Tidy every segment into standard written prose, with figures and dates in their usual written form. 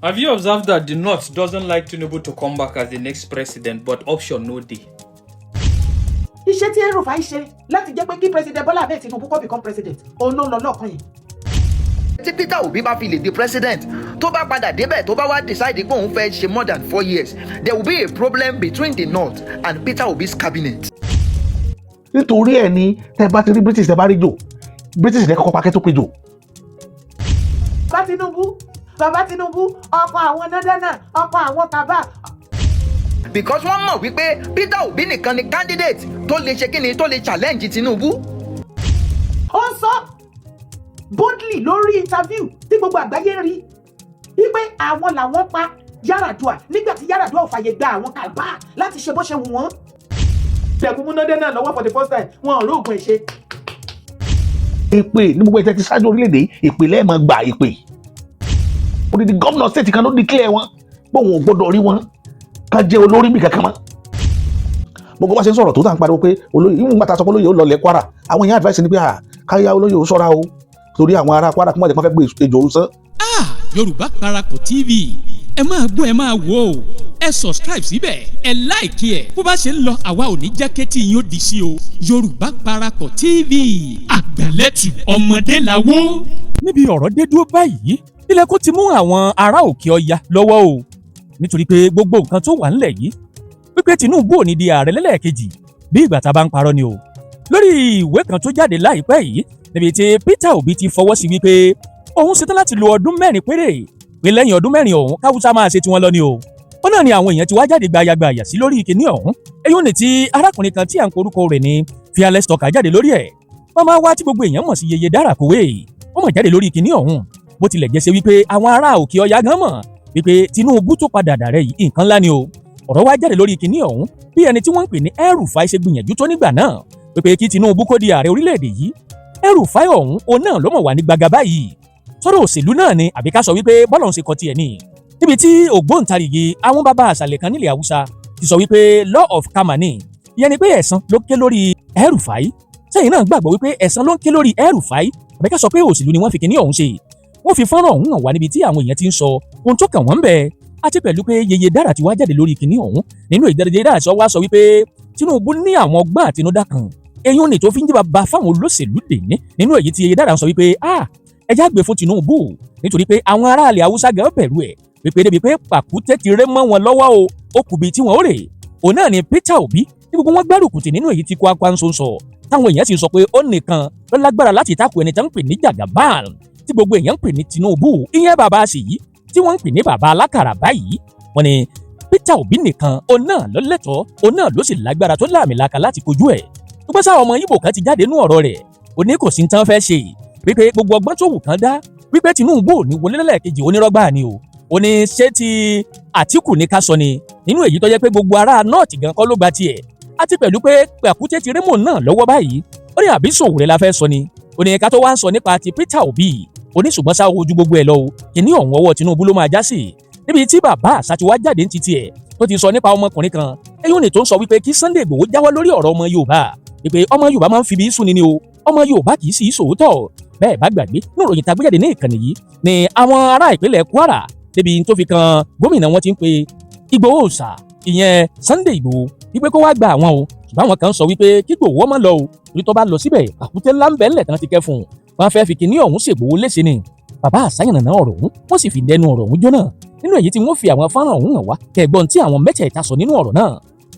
Have you observed that the North doesn't like Tinubu to come back as the next president, but option no dey? Iṣẹ́ tí Elrufai ṣe láti jẹ́ pé kí President Bola Ahmed Tinubu kó become president, òun ló ń lọ lọ́kàn yìí. Tí Peter Obi bá fi lè di president, tó bá padà débẹ̀ tó bá wá decide pé òun fẹ́ ṣe more than 4 years, there will be a problem between the North and Peter Obi's cabinet. Nítorí ẹ̀ ni tẹ́ bá ti rí British tẹ́ bá rí jò, British ní kọ́kọ́ pakẹ́ tó pé jò. Bàbá Tinubu, ọkọ àwọn nádánà, ọkọ àwọn kàbá. Because wọ́n mọ̀ wípé Peter Obi nìkan ni candidate tó lè ṣe kíni tó lè challenge Tinubu. Ó sọ boldly lórí interview tí gbogbo àgbáyé rí wípé àwọn làwọn pa Yar'Adua nígbà tí Yar'Adua ò fàyè gba àwọn kàbá láti ṣe bó ṣe wù wọ́n. Dẹ̀kun mú nádánà lọ́wọ́ for the first time, wọn ò róògùn ẹ̀ ṣe. Èpè ní gbogbo ẹ̀tẹ́ ti ṣáájú orílẹ̀-èdè ìpè lẹ́ẹ̀mọ́ gbà ìpè. Odidi gómìnà state kan ló declare wọn pé òun ò gbọ́dọ̀ rí wọn ká jẹ́ olórí bí kankan mọ́. Gbogbo bá ṣe ń sọ̀rọ̀ tó tà ń pariwo pé olóyè ìwọ̀n gbàtà sọ pé olóyè ó lọlẹ̀ Kwara, àwọn èèyàn advice ni pé káyà olóyè ó ṣọ́ra o torí àwọn ará Kwara kí wọ́n fẹ́ gbé ejò orúsán. Yorùbá Parapọ̀ TV ẹ máa gbọ́ ẹ máa wò ó ẹ subscribe síbẹ̀ ẹ like ẹ bó bá ṣe ń lọ àwa ò ní jẹ́ kétí yín ó di sí o. Yorùbá Parapọ̀ TV àgbàlẹ́tù ọmọdé làwọ̀. Níbi ọ̀rọ̀ dé dúró báyìí ilẹ̀kùn ti mú àwọn ará òkè ọya lọ́wọ́ o nítorí pé gbogbo nǹkan tó wà ńlẹ̀ yìí wípé Tinubu ò ní di ààrẹ lẹ́lẹ́ẹ̀kejì bí ìgbà tá a bá ń parọ́ ni o. Lórí ìwé kan tó jáde láìpẹ́ yìí níbi tí Peter Obi ti fọwọ́ sí wípé òun ṣetán láti lo ọdún 4 péré pé lẹ́yìn ọdún 4 ọ̀hún káwúsá máa ṣe tiwọn lọ ni o. Ó náà ni àwọn èèyàn ti wá jáde gbayagbaya sí lórí ìkíní ọ̀hún èyí ní ti arákùnrin kan tí à ń korúkọ rẹ̀ ní Fearless Talker jáde lórí ẹ̀. Wọ́n máa wá tí gbogbo èèyàn mọ̀ sí Yeye Dárakúwé wọ́n mọ̀ jáde lórí ìkíní ọ̀hún bó tilẹ̀ jẹ́ ṣe wípé àwọn ará òkè ọya gan mọ̀ wípé Tinubu tó padà dàrẹ́ yìí nǹkan ńlá ni o. Ọ̀rọ̀ wá jáde lórí kinní ọ̀hún bí ẹni tí wọ́n ń pè ní Elrufai ṣe gbìyànjú tó nígbà náà wípé kí Tinubu kó di ààrẹ orílẹ̀-èdè yìí. Elrufai ọ̀hún òun náà ló mọ̀ wà ní gbaga báyìí. Sọ̀rọ̀ òṣèlú náà ni àbí ká sọ wípé bọ́lọ̀ ń ṣe kọ tiẹ̀ ni. Níbi tí ògbóǹtarìgì àwọn bàbá àṣàlẹ̀ kan nílẹ̀ Hausa ti sọ wípé law of karma ni ìyẹn ni pé ẹ̀san ló ké lórí Elrufai. Sẹ́yìn náà gbàgbọ́ wípé ẹ̀san ló ń ké lórí Elrufai àbí ká sọ pé òṣèlú ni wọ́n fi kinní ọ̀hún ṣe. Wọ́n fi fọ́nrán ọ̀hún hàn wá níbi tí àwọn èèyàn ti ń sọ ohun tó kàn wọ́n ń bẹ̀ àti pẹ̀lú pé Yeye Dára ti wá jáde lórí kinní ọ̀hún nínú Yeye Dára sọ wá sọ wípé Tinubu ní àwọn ọgbọ́n àtinúdá kan èyí ni tó fi ń jẹ́ bàbá fáwọn olóṣèlú dèní nínú èyí tí Yeye Dára sọ wípé ẹjá gbé fún Tinubu nítorí pé àwọn aráàlú Haúsá gan bẹ̀rù ẹ̀ wípé débi pé pàkúté ti ré mọ́ wọn lọ́wọ́ ó kù bí tí wọ́n ó rè òun náà ni Peter Obi ní gbogbo wọn gbárùkùtì nínú èyí tí Kwankwaso ń sọ táwọn èèyàn sì sọ pé ó nìkan ló lágbára láti takò ẹni tí wọ́n ń pè ní Jagaban tí gbogbo èèyàn ń pè ní Tinubu ìyẹn bàbá Ṣèyí tí wọ́n ń pè ní bàbá alákàrà báyìí wọ́n ní Peter Obi nìkan òun náà ló lẹ́tọ̀ọ́ òun náà ló sì lágbára tó láàmìlaka láti kojú ẹ̀ tó bá sáwọn ọmọ Ìgbò kan ti jáde nú ọ̀rọ̀ rẹ̀ ó ní kò sí tán fẹ́ ṣe wípé gbogbo ọgbọ́n tó wù kán dá wípé Tinubu ò ní wọlé lẹ́lẹ́kejì onírọ́gbà ni o ó ní ṣé ti Àtíkù ní ká sọ ni nínú èyí tó jẹ́ pé gbogbo ará nọ́ọ̀tì gan kọ́ ló gba tiẹ̀ àti pẹ̀lú pé pàkúté ti rémò náà lọ́wọ́ báyìí ó ní àbí Sowore la fẹ́ sọ ni ó ní ká tó wá ń sọ nípa ti Peter Obi ó ní ṣùgbọ́n sáwọ́ ojú gbogbo ẹ̀ lọ o kìíní ọ̀hún ọwọ́ Tinubu ló máa já sí níbi tí bàbá àṣà ti wá jáde ní titi ẹ̀ tó ti sọ nípa ọmọkùnrin kan eyín ní tó ń sọ wípé kí Sunday Igboho jáwọ́ lórí ọ̀rọ̀ ọmọ Yorùbá wípé ọmọ Yorùbá máa ń fi bí sùn ni o ọmọ Yorùbá kì í sì í sòótọ́ bẹ́ẹ̀ bá gbàgbé ní ìròyìn tá a gbé jáde ní ìkànnì yìí ni àwọn ará ìpínlẹ̀ Kwara débi tó fi kan gómìnà wọn ti ń pe Ìgbòho ṣà ìyẹn Sunday Igboho wípé kó wá gba àwọn o ṣùgbọ́n àwọn kan sọ wípé kí Ìgbòho má lọ o torí tó bá lọ síbẹ̀ àkútẹ́ ńlá ń bẹ ńlẹ̀ tán ti kẹ́ fún un wọn fẹ́ fi kinní ọ̀hún ṣègbòho léṣe ni bàbá àṣàyàn náà ọ̀rọ̀ ọ̀hún wọ́n sì fi dẹnu ọ̀rọ̀ ọ̀hún jóná nínú èyí tí wọ́n fi àwọn fọ́nrán ọ̀hún hàn wá kẹ́gbọ́n tí àwọn mẹ́tẹ̀ẹ̀ta sọ nínú ọ̀rọ̀ náà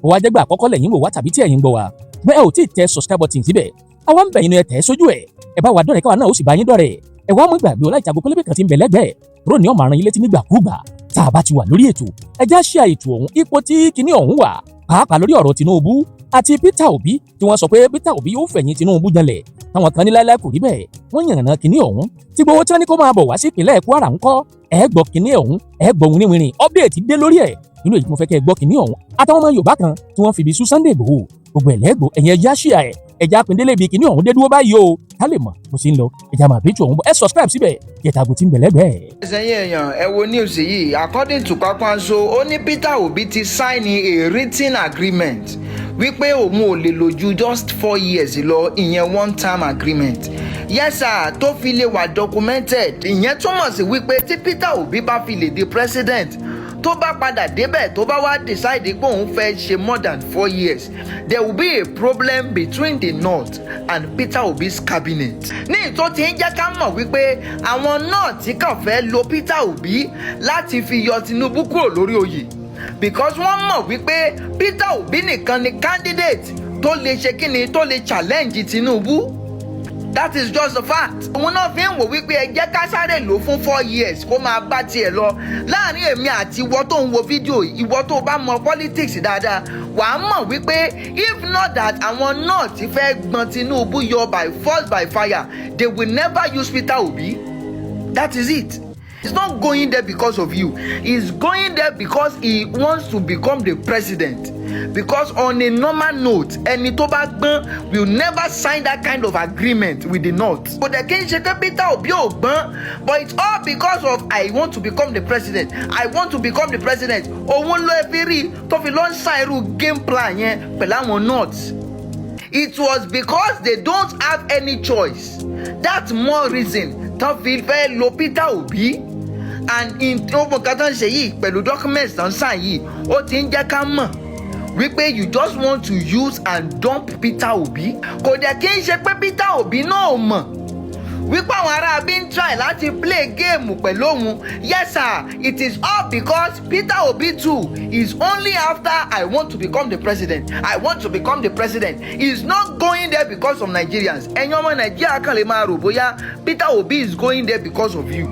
ó wá jẹ́gbà àkọ́kọ́ lẹ́yìn wò wá tàbí tí ẹ̀yin gbọ́ wa bẹ́ẹ̀ ò tí ì tẹ subscribe button síbẹ̀ àwa ń bẹ̀ yín ẹ tẹ̀ sójú ẹ̀ ẹ bá wa dọ̀rẹ́ káwa náà ó sì bá yín dọ̀rẹ́ ẹ wá mú ìgbàgbé ọláìjago pélébé kan tí ń bẹ lẹ́gbẹ̀ẹ́ ró ní ọmọ àrùn yín létí nígbàkúùgbà tá a bá ti wà lórí ètò ẹ já ṣe ètò ọ̀hún ipò tí kinní ọ̀hún wà pàápàá lórí ọ̀rọ̀ Tinubu àti Peter Obi tí wọ́n sọ pé Peter Obi yóò fẹ̀yìn Tinubu janlẹ̀ táwọn kan ní láíláí kò rí bẹ́ẹ̀ wọ́n yànnà kinní ọ̀hún tí gbowó tí wọ́n ní kó máa bọ̀ wá sí ìpínlẹ̀ Kwara ńkọ́ ẹ gbọ́ kinní ọ̀hún ẹ gbọ́ wìnrìnwìnrìn update dé lórí ẹ̀ nínú èyí tí mo fẹ́ kẹ́ ẹ gbọ́ kinní ọ̀hún àtàwọn ọmọ Yorùbá kan tí wọ́n fi ibi sú Sunday Igboho gbogbo ẹ̀lẹ́gbò ẹ̀yìn ẹja ṣíà ẹ̀ ẹja pindélé bíi kinní ọ̀hún dé dúró báyìí o ká lè mọ̀ bó ṣe ń lọ ẹja máa bẹ́ẹ̀ tí ọ̀hún bọ̀ ẹ subscribe síbẹ̀ kẹtàgò tí ń bẹ̀lẹ́gbẹ̀ẹ́. ẹ̀sẹ̀yìn èèyàn ẹ wo news yìí according to Kwankwaso ó ní Peter Obi ti sign a written agreement wípé òun ò lè lò ju just 4 years lọ, ìyẹn one term agreement. Yes sir, tó fi lè wà documented, ìyẹn túmọ̀ sí wípé tí Peter Obi bá fi lè di president, tó bá padà débẹ̀ tó bá wá decide pé òun fẹ́ ṣe more than 4 years, there will be a problem between the north and Peter Obi's cabinet. Ní ìtò tí ń jẹ́ ká mọ̀ wípé àwọn náà tí kàn fẹ́ lo Peter Obi láti fi yọ Tinubu kúrò lórí oyè, because wọ́n mọ̀ wípé Peter Obi nìkan ni candidate tó lè ṣe kíni, tó lè challenge Tinubu. That is just the fact. Òun náà fi ń wò wípé ẹ jẹ́ ká sáré lò fún 4 years kó máa bá tiẹ̀ lọ. Láàárín èmi àti ìwọ tó ń wo fídíò, ìwọ tó bá mọ politics dáadáa, wà á mọ̀ wípé if not that àwọn náà ti fẹ́ gbọ́n Tinubu yọ by force by fire, they will never use Peter Obi. That is it. He's not going there because of you. He's going there because he wants to become the president. Because on a normal note, ẹni tó bá gbọ́n will never sign that kind of agreement with the north. But the king ṣe pé Peter Obi ò gbọ́n, but it's all because of I want to become the president. I want to become the president. Òun ló fi rí tó fi lọ ń sign irú game plan yẹn pẹ̀lú àwọn north. It was because they don't have any choice. That's more reason tó fi fẹ́ lo Peter Obi. And in open katan ṣe yìí pẹ̀lú documents tán sign yìí, ó ti ń jẹ́ ká mọ̀ wípé you just want to use and dump Peter Obi. Kò dẹ̀ kí n ṣe pé Peter Obi náà mọ̀ wípé àwọn ará bí ń try láti play game pẹ̀lú òun. Yes sir, it is all because Peter Obi too is only after I want to become the president. I want to become the president. He is not going there because of Nigerians. Ẹ̀yin ọmọ Nàìjíríà kan lè máa rò bóyá Peter Obi is going there because of you.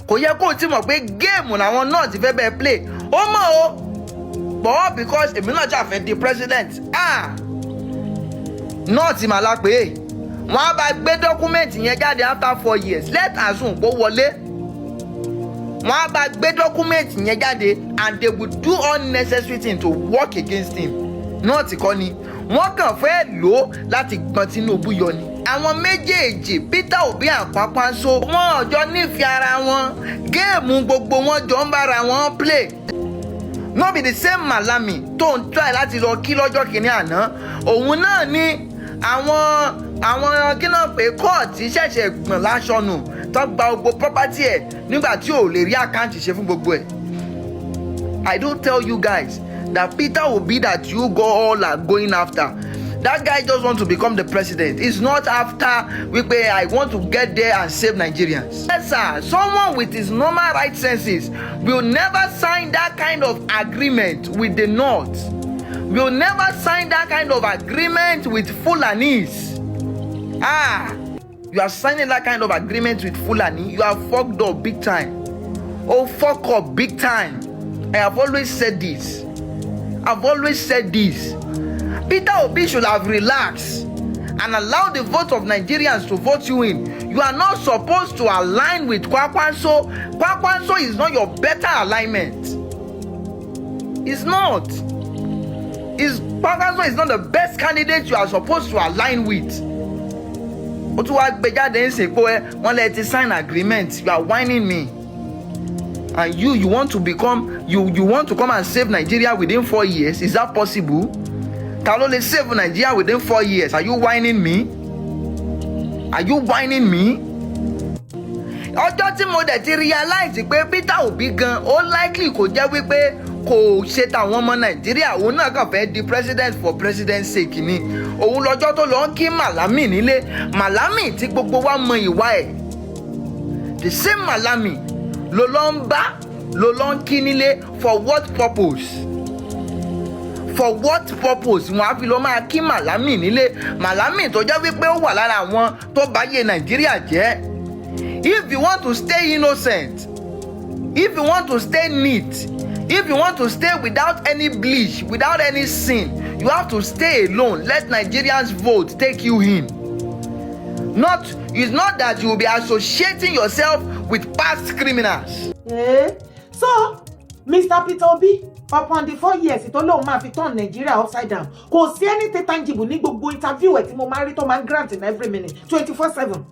Kò yẹ kó o ti mọ̀ pé géèmù làwọn náà ti fẹ́ bẹ́ẹ̀ play. Ó mọ̀ o, but because èmi náà jà fẹ́ di president, náà ti mà la pé wọ́n á bá gbé dọ́kúmẹ̀ntì yẹn jáde after 4 years. Let assume kó wọlé, wọ́n á bá gbé dọ́kúmẹ̀ntì yẹn jáde and they would do all necessary things to work against him. Náà ti kọ́ ni wọ́n kàn fẹ́ lò ó láti gbọ́n Tinubu yọ ni. Àwọn méjèèjì Peter Obi àpapàṣọ wọn ọjọ́ nífẹ̀ẹ́ ara wọn, géèmù gbogbo wọn jọ ń bára wọn play. No be the same Malami tó ń try láti lọ kí lọ́jọ́ kìíní àná. Òun náà ní àwọn kí náà pé kóòtù ṣẹ̀ṣẹ̀ gbọ̀n láṣọ nù tó gba gbogbo property ẹ̀ nígbà tí ò lè rí àkáǹtì ṣe fún gbogbo ẹ̀. I don't tell you guys that Peter Obi that you go all are going after. That guy just wants to become the president. It's not after wípé I want to get there and save Nigerians. Yes sir, someone with his normal right senses will never sign that kind of agreement with the north. Will never sign that kind of agreement with Fulanis. You are signing that kind of agreement with Fulani, you are fucked up big time. Oh, fuck up big time. I have always said this. Peter Obi should have relaxed and allowed the vote of Nigerians to vote you in. You are not supposed to align with Kwakwanso. Kwakwanso is not your better alignment. It's not. Kwakwanso is not the best candidate you are supposed to align with. But you want to sign agreement. You are whining me. And you want to become, you want to come and save Nigeria within 4 years. Is that possible? Ta ló lè save Nigeria within 4 years? Are you whining me? Ọjọ́ tí mo dẹ̀ ti realize pé Peter Obi gan ó likely kò jẹ́ wípé kò ṣe tàwọn ọmọ Nàìjíríà, òun náà kàn fẹ́ di president for president's sake ni. Òun lọ́jọ́ tó lọ ń kí Malami nílé, Malami tí gbogbo wa mọ ìwà ẹ̀. The same Malami ló lọ ń bá, ló lọ ń kí nílé for what purpose? For what purpose? Wọ́n á fi lọ máa kí Malami nílé. Malami tó jẹ́ wípé ó wà lára àwọn tó bá yé Nàìjíríà jẹ́. If you want to stay innocent, if you want to stay neat, if you want to stay without any bleach, without any sin, you have to stay alone. Let Nigerians vote, take you in. It's not that you will be associating yourself with past criminals. So, Mr. Peter Obi, upon the 4 years tó lóun máa fi turn Nigeria upside down, kò sí anything tangible ní gbogbo interview ẹ̀ tí mo máa rí tó máa ń grant in every minute 24/7.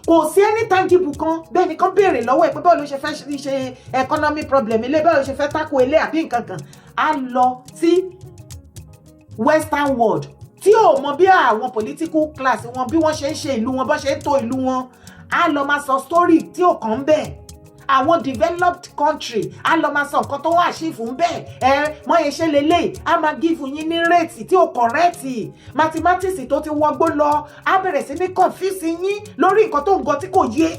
Kò sí any tangible kan bẹ́ẹ̀ ni kan béèrè lọ́wọ́ ẹ̀ pé báwo ló ṣe fẹ́ ṣe economic problem ilé, báwo ló ṣe fẹ́ tackle ilé àbí nǹkan kan. A lọ sí western world tí ò mọ bí àwọn political class wọn bí wọ́n ṣe ń ṣe ìlú wọn bó ṣe ń tò ìlú wọn á lọ máa sọ story tí ò kàn bẹ́ẹ̀ àwọn developed country á lọ máa sọ nǹkan tó wà ṣífù ń bẹ́ẹ̀ mọ iṣẹ́ lélẹ̀ á máa give yín ní rate tí ò correct mathematics tó ti wọgbó lọ á bẹ̀rẹ̀ sí ní confuse yín lórí nǹkan tó ń gọ tí kò yé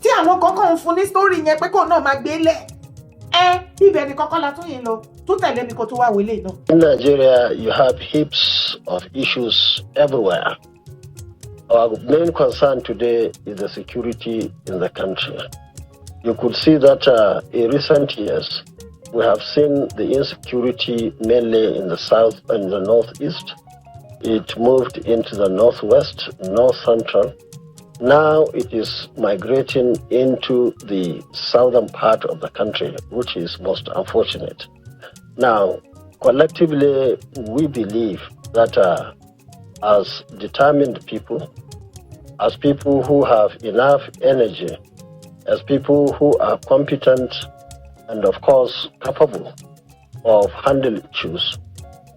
tí àwọn kankan ń fún ní story yẹn pé kò náà máa gbé lẹ̀ ibẹ̀ ni kọ́kọ́ la tún yín lọ tó tẹ̀lé mi kó tó wá wọlé náà. In Nigeria, you have heaps of issues everywhere. Our main concern today is the security in the country. You could see that in recent years, we have seen the insecurity mainly in the south and the northeast. It moved into the northwest, north central. Now it is migrating into the southern part of the country, which is most unfortunate. Now, collectively, we believe that as determined people, as people who have enough energy, as people who are competent and, of course, capable of handling issues,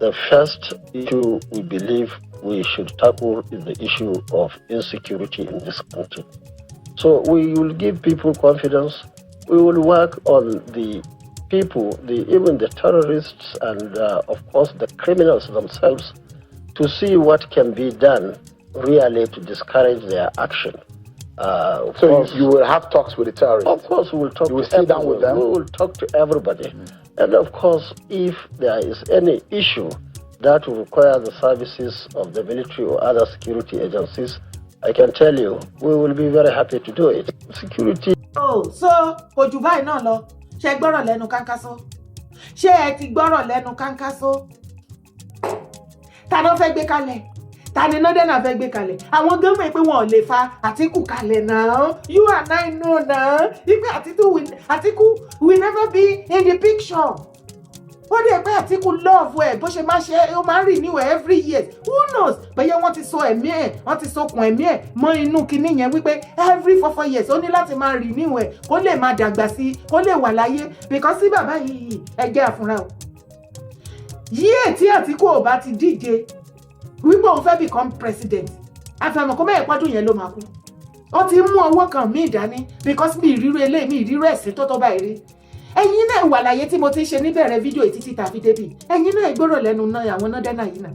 the first issue we believe we should tackle is the issue of insecurity in this country. So we will give people confidence. We will work on the people, even the terrorists and, of course, the criminals themselves to see what can be done really to discourage their action. So you will have talks with the terrorists? Of course, we will talk. You will sit down with them? We will talk to everybody. And of course, if there is any issue that will require the services of the military or other security agencies, I can tell you, we will be very happy to do it. Security. So, kò jù báyìí náà lọ. Ṣé gbọ́rọ̀ lẹ́nu Kankaso? Ṣé ẹ ti gbọ́rọ̀ lẹ́nu Kankaso? Ta ló fẹ́ gbé kalẹ̀? Ta ni Northern fẹ́ gbé kalẹ̀? Àwọn gan mọ̀ pé wọn ò lè fa Àtíkù kalẹ̀ náà. You and I know náà. Ipe Àtíkù will never be in the picture. Ó dẹ̀ pé Àtíkù love ẹ̀ bó ṣe máa ṣe ó máa ń renew ẹ̀ every year. Who knows? Bẹ́ẹ̀ wọ́n ti so ẹ̀mí ẹ̀ wọ́n ti sokùn ẹ̀mí ẹ̀ mọ́ inú kinní yẹn wípé every 4 years ó ní láti máa renew ẹ̀ kó lè máa dàgbà sí kó lè wà láyé because sí bàbá yìí ẹ jẹ́ àfúnra o. Yíyẹ tí Àtíkù ò bá ti díje wípé òun fẹ́ become president àfẹ́mọ̀ kó mẹ́ẹ̀ pọ́dún yẹn ló máa kú. Ó ti mú ọwọ́ kan mí ìdání because mi ìrírú eléyìí mi ìrírú ẹ̀sìn tó báyìí rí. Ẹ̀yin náà wà láyé tí mo ti ṣe níbẹ̀rẹ̀ fídíò títí tàfi débì. Ẹ̀yin náà gbọ́rọ̀ lẹ́nu náà àwọn Northern yìí náà.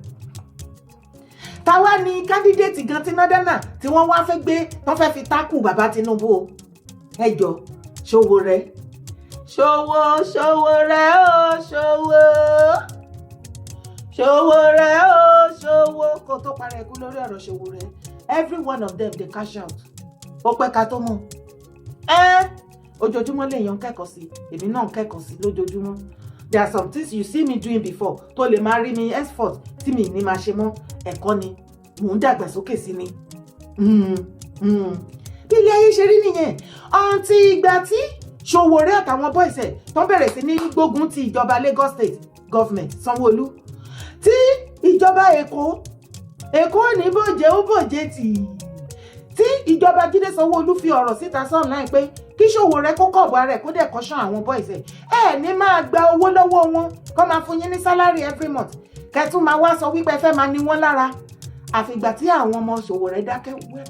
Táwa ni candidate gan ti Northern tí wọ́n wá fẹ́ gbé wọ́n fẹ́ fi tákù bàbá Tinubu o. Ẹ jọ̀ọ́ Sowore. Sowore o Sowore o Sowo kò tó parẹ́ ikú lórí ọ̀rọ̀ Sowore. Every one of them dey cash out. Ó pẹ́ ká tó mọ̀. Ojoojúmọ́ lèèyàn kẹ́kọ̀ọ́ sí èmi náà kẹ́kọ̀ọ́ sí lójoojúmọ́. There are some things you see me doing before tó lè máa rí mi henceforth tí mi ní máa ṣe mọ́ ẹ̀kọ́ ni mò ń dàgbàsókè sí ni. Bí ilé ayé ṣe rí nìyẹn ọ̀ǹtí ìgbà tí Sowore àtàwọn boys ẹ̀ tó bẹ̀rẹ̀ sí ní gbógun ti ìjọba Lagos State government Sanwó-Olú tí ìjọba Èkó ní bòjé ó bòjé tí ìjọba Jídé Sanwó-Olú fi ọ̀rọ̀ síta online pé kí Sowore kó kọ̀bọ̀ rẹ̀ kó dẹ̀ kọ́ṣán àwọn boys ẹ̀ ní máa gba owó lọ́wọ́ wọn kó máa fún yín ní salary every month kẹ́tún máa wá sọ wípé fẹ́ máa ní wọ́n lára àfìgbà tí àwọn ọmọ Sowore dákẹ́ wẹ́.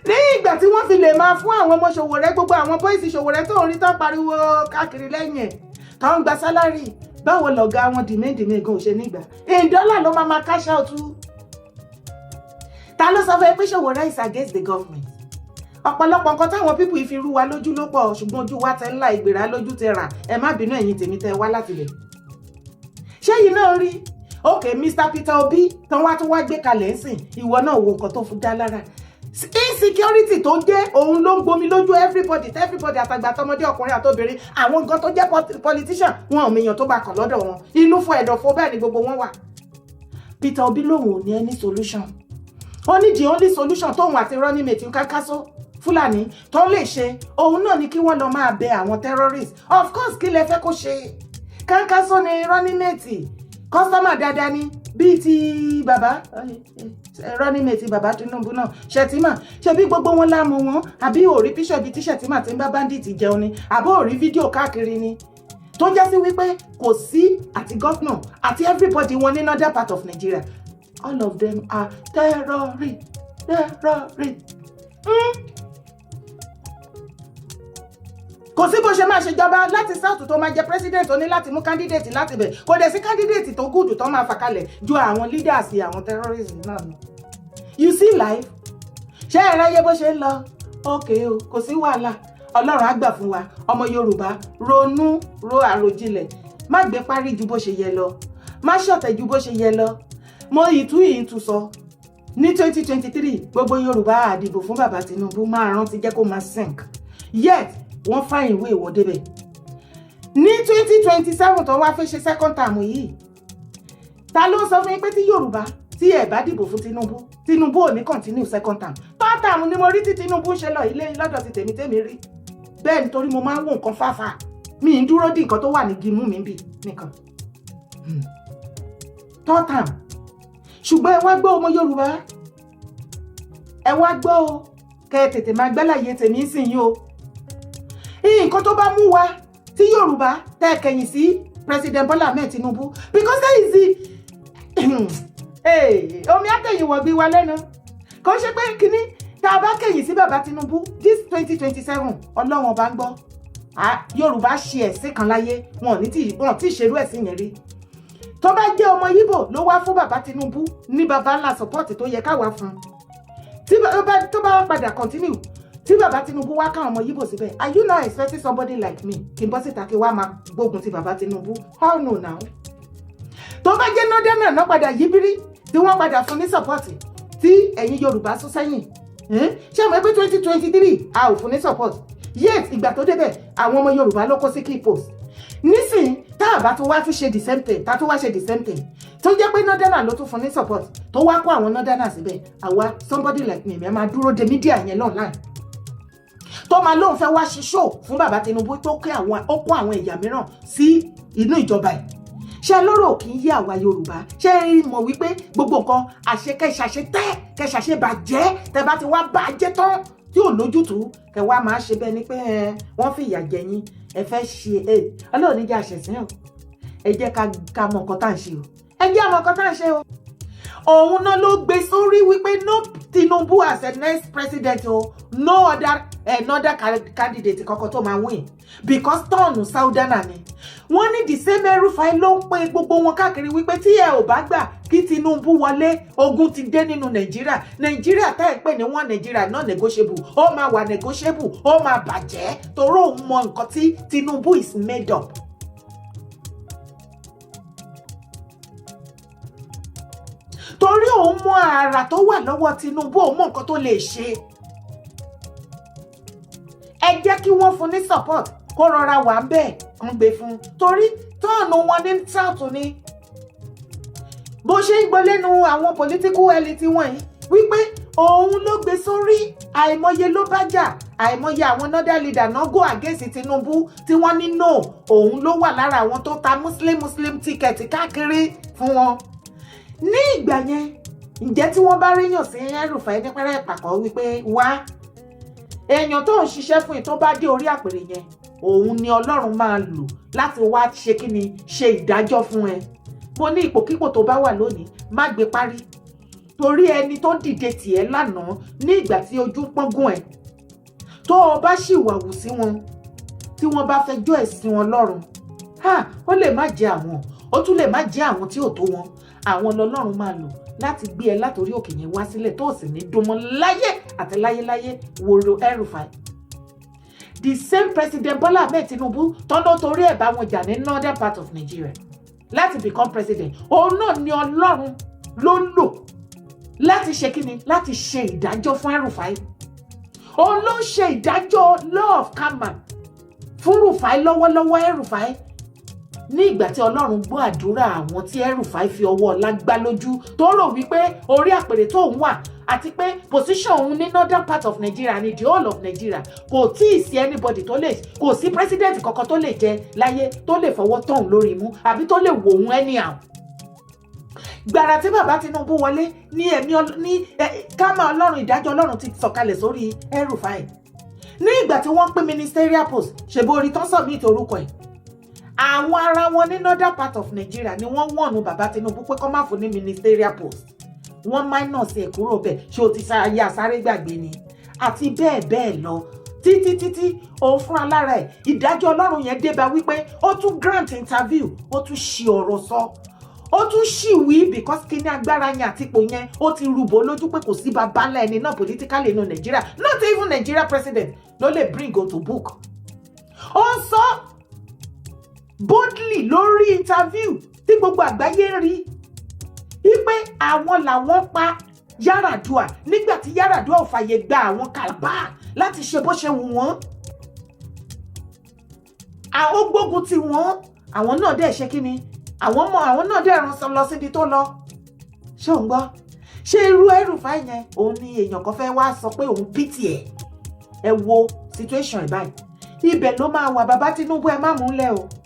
Ní ìgbà tí wọ́n fi lè máa fún àwọn ọmọ Sowore gbogbo àwọn boys Sowore tó ń rí tán pariwo káàkiri lẹ́yìn ẹ̀ tó ń gba salary báwo lọ̀gá wọn dìmẹ́dìmẹ́ gan ṣe nígbà $1 ló máa cash out. Ta ló sọ fẹ́ pé Sowore is against the government? Ọ̀pọ̀lọpọ̀ nǹkan táwọn pípù ìfi rú wa lójú ló pọ̀ ṣùgbọ́n ojú wa tẹ ńlá ìgbéra lójú tẹ rà ẹ má bínú ẹ̀yin tèmi tẹ wá láti lẹ̀. Ṣé yìí náà rí? Okay, Mr. Peter Obi tán wá tún wá gbé kalẹ̀ ń sìn ìwọ náà wo nǹkan tó fún dá lára. Insecurity tó jẹ́ òun ló ń gbomi lójú everybody àtàgbà tọmọdé ọkùnrin àtobìnrin àwọn nǹkan tó jẹ́ politician wọn ò mèèyàn tó bá kàn lọ́dọ̀ wọn inú fún ẹ̀dọ̀fọ́ bẹ́ẹ̀ ni gbogbo wọn wà. Peter Obi lòun ò ní any solution. Ó ní the only solution tóun àti running mate Kankaso Fulani tó lè ṣe òun náà ni kí wọ́n lọ máa bẹ àwọn terrorists. Of course kí lẹ fẹ́ kó ṣe. Kankaso ni running mate customer dáadáa ni bíi ti bàbá running mate bàbá Tinubu náà Shettima ṣe bí gbogbo wọn láàmú wọn àbí òrí píṣọ̀ bíi tí Shettima ti ń bá bandit jẹun ni àbó òrí fídíò káàkiri ni tó jẹ́ sí wípé kò sí àti governor àti everybody wọn ní northern part of Nigeria, all of them are terrorists. Kò sí bó ṣe máa ṣèjọba láti south tó máa jẹ president ó ní láti mú candidate láti bẹ̀, kò dẹ̀ sí candidate tó gùdù tó máa fà kalẹ̀ ju àwọn leaders àwọn terrorists náà lọ. You see life, ṣé ẹ ráyé bó ṣe ń lọ? Okay o, kò sí wàhálà, Ọlọ́run á gbà fún wa. Ọmọ Yorùbá ronú ro àròjinlẹ̀, má gbé parí ju bó ṣe yẹ lọ, má ṣọ̀tẹ̀ ju bó ṣe yẹ lọ. Mo ìtú sọ ní 2023 gbogbo Yorùbá àdìbò fún bàbá Tinubu, máa rántí jẹ́ kó máa sink, yet wọ́n fáyìn ìwé ìwọ́de bẹ̀. Ní 2027 tó wá fẹ́ ṣe second term yìí, ta ló sọ fún yín pé tí Yorùbá tí ẹ bá dìbò fún Tinubu ò ní continue second term? Third term ni mo rí tí Tinubu ṣe lọ ilé lọ́dọ̀ ti tèmi rí. Bẹ́ẹ̀ nítorí mo máa ń wo nǹkan fáfá, mi ń dúró di nǹkan tó wà ní gimú mi bì nìkan. Third term. Ṣùgbọ́n ẹ wá gbọ́ ọmọ Yorùbá, ẹ wá gbọ́ o, kẹ́ ẹ tètè máa gbẹ́láyé tèmi sìn yín o. Nǹkan tó bá mú wa tí Yorùbá tẹ́ kẹ̀yìn sí President Bola Ahmed Tinubu, because that is the omi àtẹ̀yìn wọ̀ bí wa lẹ́nu. Kò ṣe pé kíní tá a bá kẹ̀yìn sí bàbá Tinubu this 2027 Ọlọ́run ọba ń gbọ́. Yorùbá ṣe ẹ̀sìn kan láyé, wọn tí ṣerú ẹ̀sìn yẹn rí. Tó bá jẹ́ ọmọ Yíbò ló wá fún bàbá Tinubu ní bàbá ńlá support tó yẹ ká wá fún. Tó bá padà continue tí bàbá Tinubu wá káwọn ọmọ Yíbò síbẹ̀, are you not expecting somebody like me kí n bọ́ síta kí wá máa gbógun ti bàbá Tinubu? How no now? Tó bá jẹ́ northern náà padà yíbírí tí wọ́n padà fún ní support tí ẹ̀yin Yorùbá sún sẹ́yìn, ṣé àmọ́ pé 2023 a ò fún ní support, yet ìgbà tó débẹ̀ àwọn ọmọ Yorùbá ló kó sí key post. Nísìn tá a bá tún wá tún ṣe the same thing, tá a tún wá ṣe the same thing tó jẹ́ pé northern ló tún fún ní support tó wá kó àwọn northern síbẹ̀, àwa somebody like me ẹ máa dúró de media yẹn online tó máa lóun fẹ́ wá ṣe show fún bàbá Tinubu tó kó àwọn ẹ̀yà mìíràn sí inú ìjọba ẹ̀. Ṣé lóró kì í yé àwa Yorùbá? Ṣé mọ̀ wípé gbogbo nǹkan kẹṣàṣe bàjẹ́ tẹ bá ti wá bàjẹ́ tán tí ò lójútùú kẹ wá máa ṣe bẹ́ẹ̀ ni pé wọ́n fi ìyà jẹ yín, ẹ fẹ́ ṣe Ọlọ́run ní jẹ́ àṣẹ̀sìn o, ẹ jẹ́ ká mọ nǹkan tá à ń ṣe o, ẹ jẹ́ àmọ́ nǹkan tá à ń ṣe o. Òun náà ló gbé sórí wípé no Tinubu as the next president o, no other candidate kankan tó máa win because tọ́ọ̀nù Saudana ni. Wọ́n ní the same Elrufai ló ń pe gbogbo wọn káàkiri wípé tí ẹ ò bá gbà kí Tinubu wọlé, ogun ti dé nínú Nàìjíríà tá ẹ pè ní wọn Nàìjíríà náà negotiable, ó máa wà negotiable, ó máa bàjẹ́ torí òun mọ nǹkan tí Tinubu is made up. Torí òun mọ àrà tó wà lọ́wọ́ Tinubu, òun mọ nǹkan tó lè ṣe. Ẹ jẹ́ kí wọ́n fún ní support kó rọra wà ń bẹ́ẹ̀ ń gbé fún, torí tọ́ọ̀nù wọn ní south ni. Bó ṣe ń gbọ́ lẹ́nu àwọn political elite wọ̀nyí wípé òun ló gbé sórí, àìmọye ló bá jà, àìmọye àwọn northern leader náà go against Tinubu tí wọ́n ní no, òun ló wà lára àwọn tó ta muslim ticket káàkiri fún wọn. Ní ìgbà yẹn, ǹjẹ́ tí wọ́n bá ríyàn sí Elrufai ní pẹ́rẹ́ ìpàkọ́ wípé wá èèyàn tó ń ṣiṣẹ́ fún tó bá dé orí àpèrè yẹn, òun ni Ọlọ́run máa lò láti wá ṣe kíni, ṣe ìdájọ́ fún ẹ. Mo ní ipòkípò tó bá wà lónìí má gbé parí, torí ẹni tó dìde tì ẹ́ lánàá ní ìgbà tí ojú pọ́ngún ẹ̀, tó o bá sì wàwù sí wọn tí wọ́n bá fẹjọ́ ẹ̀sìn wọn lọ́rùn, ó lè má jẹ́ àwọn, ó tún lè má jẹ́ àwọn tí ò tó wọn, àwọn lọ́lọ́run máa lò láti gbé ẹ látòrí òkè yẹn wá sílẹ̀ tó sì ní dùnmọ́ láyé àti láyéláyé wòrò Elrufai. The same President Bola Ahmed Tinubu tọ́nà torí ẹ̀ bá wọn jà ní northern part of Nigeria láti become president, òun náà ni Ọlọ́run ló ń lò láti ṣe kíni, láti ṣe ìdájọ́ fún Elrufai. Òun ló ń ṣe ìdájọ́ law of karma fún Elrufai lọ́wọ́lọ́wọ́ Elrufai ní ìgbà tí Ọlọ́run gbọ́ àdúrà àwọn tí Elrufai fi ọwọ́ ọlá gbá lójú tó rò wípé orí àpèrè tó ń wà àti pé position òun ní northern part of Nigeria ní the whole of Nigeria kò tí ì sí anybody tó lè, kò sí president kankan tó lè jẹ láyé tó lè fọwọ́ tọ̀hún lórí mú àbí tó lè wò òun anyhow. Gbàrà tí bàbá Tinubu wọlé ní ẹ̀mí kámá Ọlọ́run, ìdájọ́ Ọlọ́run ti sọ̀kalẹ̀ sórí Elrufai. Ní ìgbà tí wọ́n pín ministerial post, ṣèbó orí tán submit orúkọ ẹ̀, àwọn ará wọn ní northern part of Nigeria ni wọ́n wọ̀nù bàbá Tinubu pé kọ́ má fún ní ministerial post wọ́n minus ẹ̀ kúrò bẹ́ẹ̀ ṣé o ti ṣayé àsáré gbàgbé ni àti bẹ́ẹ̀ bẹ́ẹ̀ lọ títí òun fúnra lára ẹ̀ ìdájọ́ Ọlọ́run yẹn dé bá wípé ó tún grant interview ó tún ṣì ọ̀rọ̀ sọ ó tún ṣì wí because kíní agbára yẹn àti ipò yẹn ó ti rúbọ lójú pé kò sí bàbá ńlá ẹni náà politically nínú Nigeria not even Nigeria president ló lè bring go to book ó sọ boldly lórí interview tí gbogbo àgbáyé rí wípé àwọn làwọn pa Yar'Adua nígbà tí Yar'Adua ò fàyè gba àwọn Kàlàbá láti ṣe bó ṣe wù wọ́n àwọn gbógun tí wọ́n àwọn náà dẹ̀ ṣe kí ni àwọn náà dẹ̀ rán lọ síbi tó lọ ṣé òun gbọ́ ṣé irú Elrufai yẹn òun ni èèyàn kan fẹ́ wá sọ pé òun pìtì ẹ wo situation báyìí ibẹ̀ ló máa wà bàbá Tinubu ẹ má múlẹ̀ o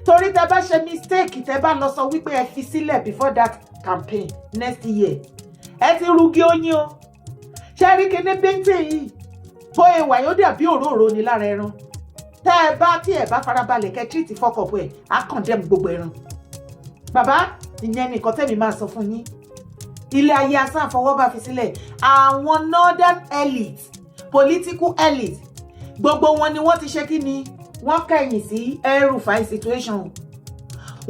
torí tẹ bá ṣe mistake tẹ bá lọ sọ wípé ẹ fi sílẹ̀ before that campaign next year ẹ ti rugi oyin o ṣe rí kíní bíntín yìí bóyá ìwà yóò dàbí òróró ni lára ẹran tí ẹ bá farabalẹ̀ kẹ́ treat fọ́kọ̀pù ẹ̀ á condemn gbogbo ẹran bàbá ìyẹn nìkan tẹ́mi máa sọ fún yín ilé ayé asán àfọwọ́bá fi sílẹ̀ àwọn northern elite political elite gbogbo wọn ni wọ́n ti ṣe kí ni wọ́n kẹ̀yìn sí Elrufai situation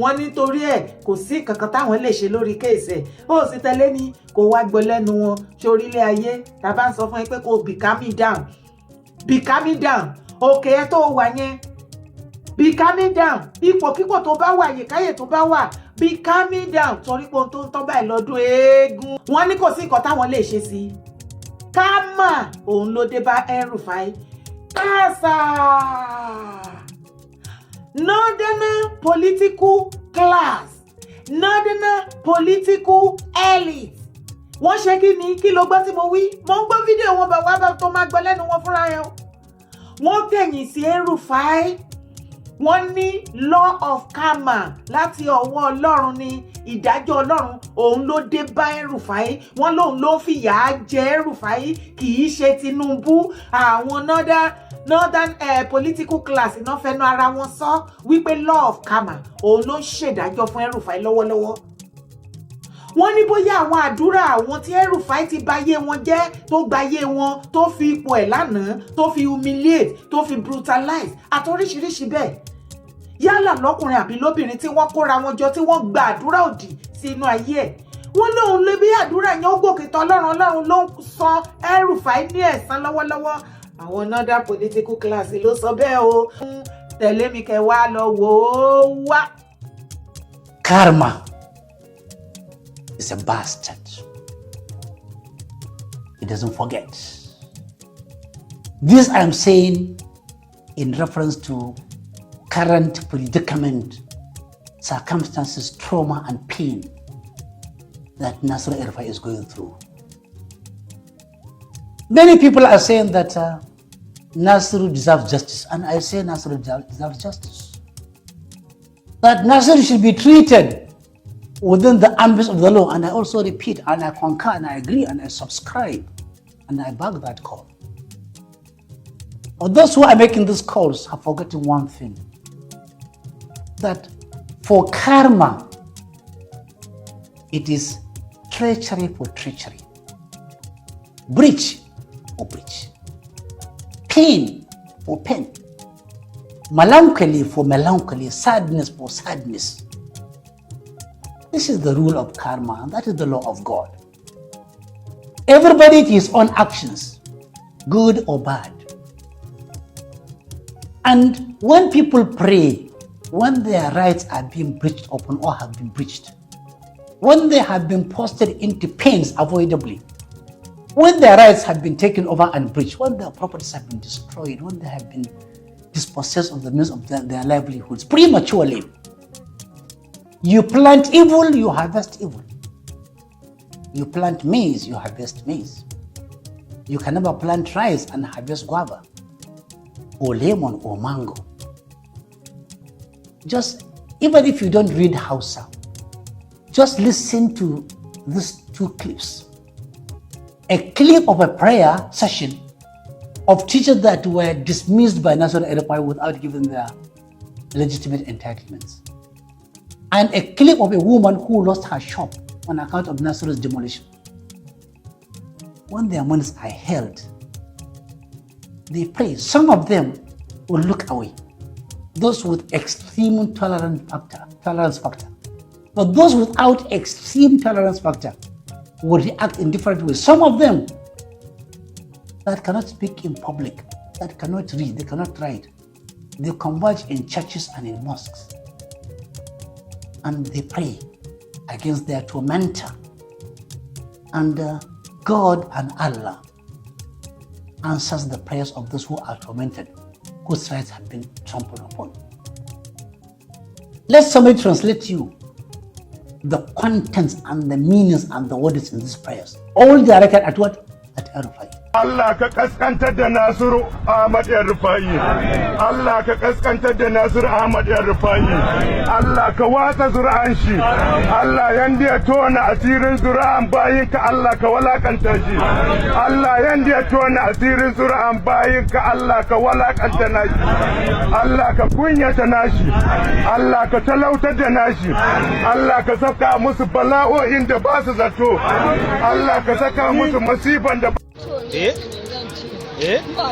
wọ́n nítorí ẹ̀ kò sí kankan táwọn lè ṣe lórí kéèsì ẹ̀ ó sì tẹ́lẹ̀ ní kó wá gbọ́ lẹ́nu wọn sórílẹ̀ ayé tàbá ń sọ fún ẹ pé kó be calming down òkè ẹ tó wà yẹn be calming down ipòkípò tó bá wà yèkáyè tó bá wà be calming down torí pé ohun tó ń tọ́ báyìí lọ́dún eégún wọ́n ní kò sí nǹkan táwọn lè ṣe sí kámà òun ló dé bá Elrufai kásá northern political class northern political elite wọ́n ṣe kí ni kí ló gbọ́ tí mo wí mo ń gbọ́ fídíò wọn bá wá bá tó máa gbọ́ lẹ́nu wọn fúnra yẹn wọ́n kẹ̀yìn sí Elrufai wọ́n ní law of karma láti ọwọ́ Ọlọ́run ni ìdájọ́ Ọlọ́run òun ló dé bá Elrufai wọ́n lòun ló fìyà jẹ Elrufai kì í ṣe Tinubu àwọn northern political class iná fẹnu ara wọn sọ wípé law of karma òun ló ń ṣèdájọ́ fún Elrufai lọ́wọ́lọ́wọ́ wọ́n ní bóyá àwọn àdúrà àwọn tí Elrufai ti bayé wọn jẹ́ tó gbayé wọn tó fi ipò ẹ̀ lánàá tó fi humiliate tó fi brutalize àtòríṣiríṣi bẹ́ẹ̀ yálà lọ́kùnrin àbí lóbìnrin tí wọ́n kóra wọn jọ tí wọ́n gba àdúrà òdì sí inú ayé ẹ̀ wọ́n lóun lè bí àdúrà yẹn ó gòkè tán Ọlọ́run ló ń san Elrufai ní ẹ̀san lọ́wọ́lọ́wọ́ àwọn northern political class ló sọ bẹ́ẹ̀ o tẹ̀lé mi kẹ́ wá lọ wò ó wá. Karma is a bastard. It doesn't forget. This I am saying in reference to current predicament, circumstances, trauma and pain that Nasir Elrufai is going through. Many people are saying that Nasir deserves justice, and I say Nasir deserves justice. That Nasir should be treated within the ambit of the law, and I also repeat, and I concur, and I agree, and I subscribe, and I back that call. But those who are making these calls have forgotten one thing, that for karma, it is treachery for treachery, breach for breach, pain for pain, melancholy for melancholy, sadness for sadness. This is the rule of karma, and that is the law of God. Everybody to his own actions, good or bad. And when people pray, when their rights are being breached upon or have been breached, when they have been posted into pains avoidably, when their rights have been taken over and breached, when their properties have been destroyed, when they have been dispossessed of the means of their livelihoods prematurely, you plant evil, you harvest evil. You plant maize, you harvest maize. You can never plant rice and harvest guava, or lemon, or mango. Just, even if you don't read Hausa, just listen to these two clips. A clip of a prayer session of teachers that were dismissed by Nasir Elrufai without giving their legitimate entitlements. And a clip of a woman who lost her shop on account of Nasiru's demolition. When their monies are held, they pray. Some of them will look away. Those with extreme tolerance factor. But those without extreme tolerance factor will react in different ways. Some of them that cannot speak in public, that cannot read, they cannot write, they converge in churches and in mosques. And they pray against their tormentor. And God and Allah answers the prayers of those who are tormented, whose rights have been trampled upon. Let somebody translate to you the contents and the meanings and the words in these prayers. All they are recorded at what? At Elrufai. Allah ka kaskantar da Nasiru Ahmad Elrufai. Allah ka kaskantar da Nasiru Ahmad Elrufai. Allah ka watsa zura'an shi. Allah yanda ya tona asirin zura'an bayinka Allah ka walakanta shi. Allah yanda ya tona asirin zura'an bayinka Allah ka walakanta nashi. Allah ka kunyata nashi. Allah ka talautar da nashi. Allah ka saka musu bala'o'in da ba su zato. Allah ka saka musu masifan da ba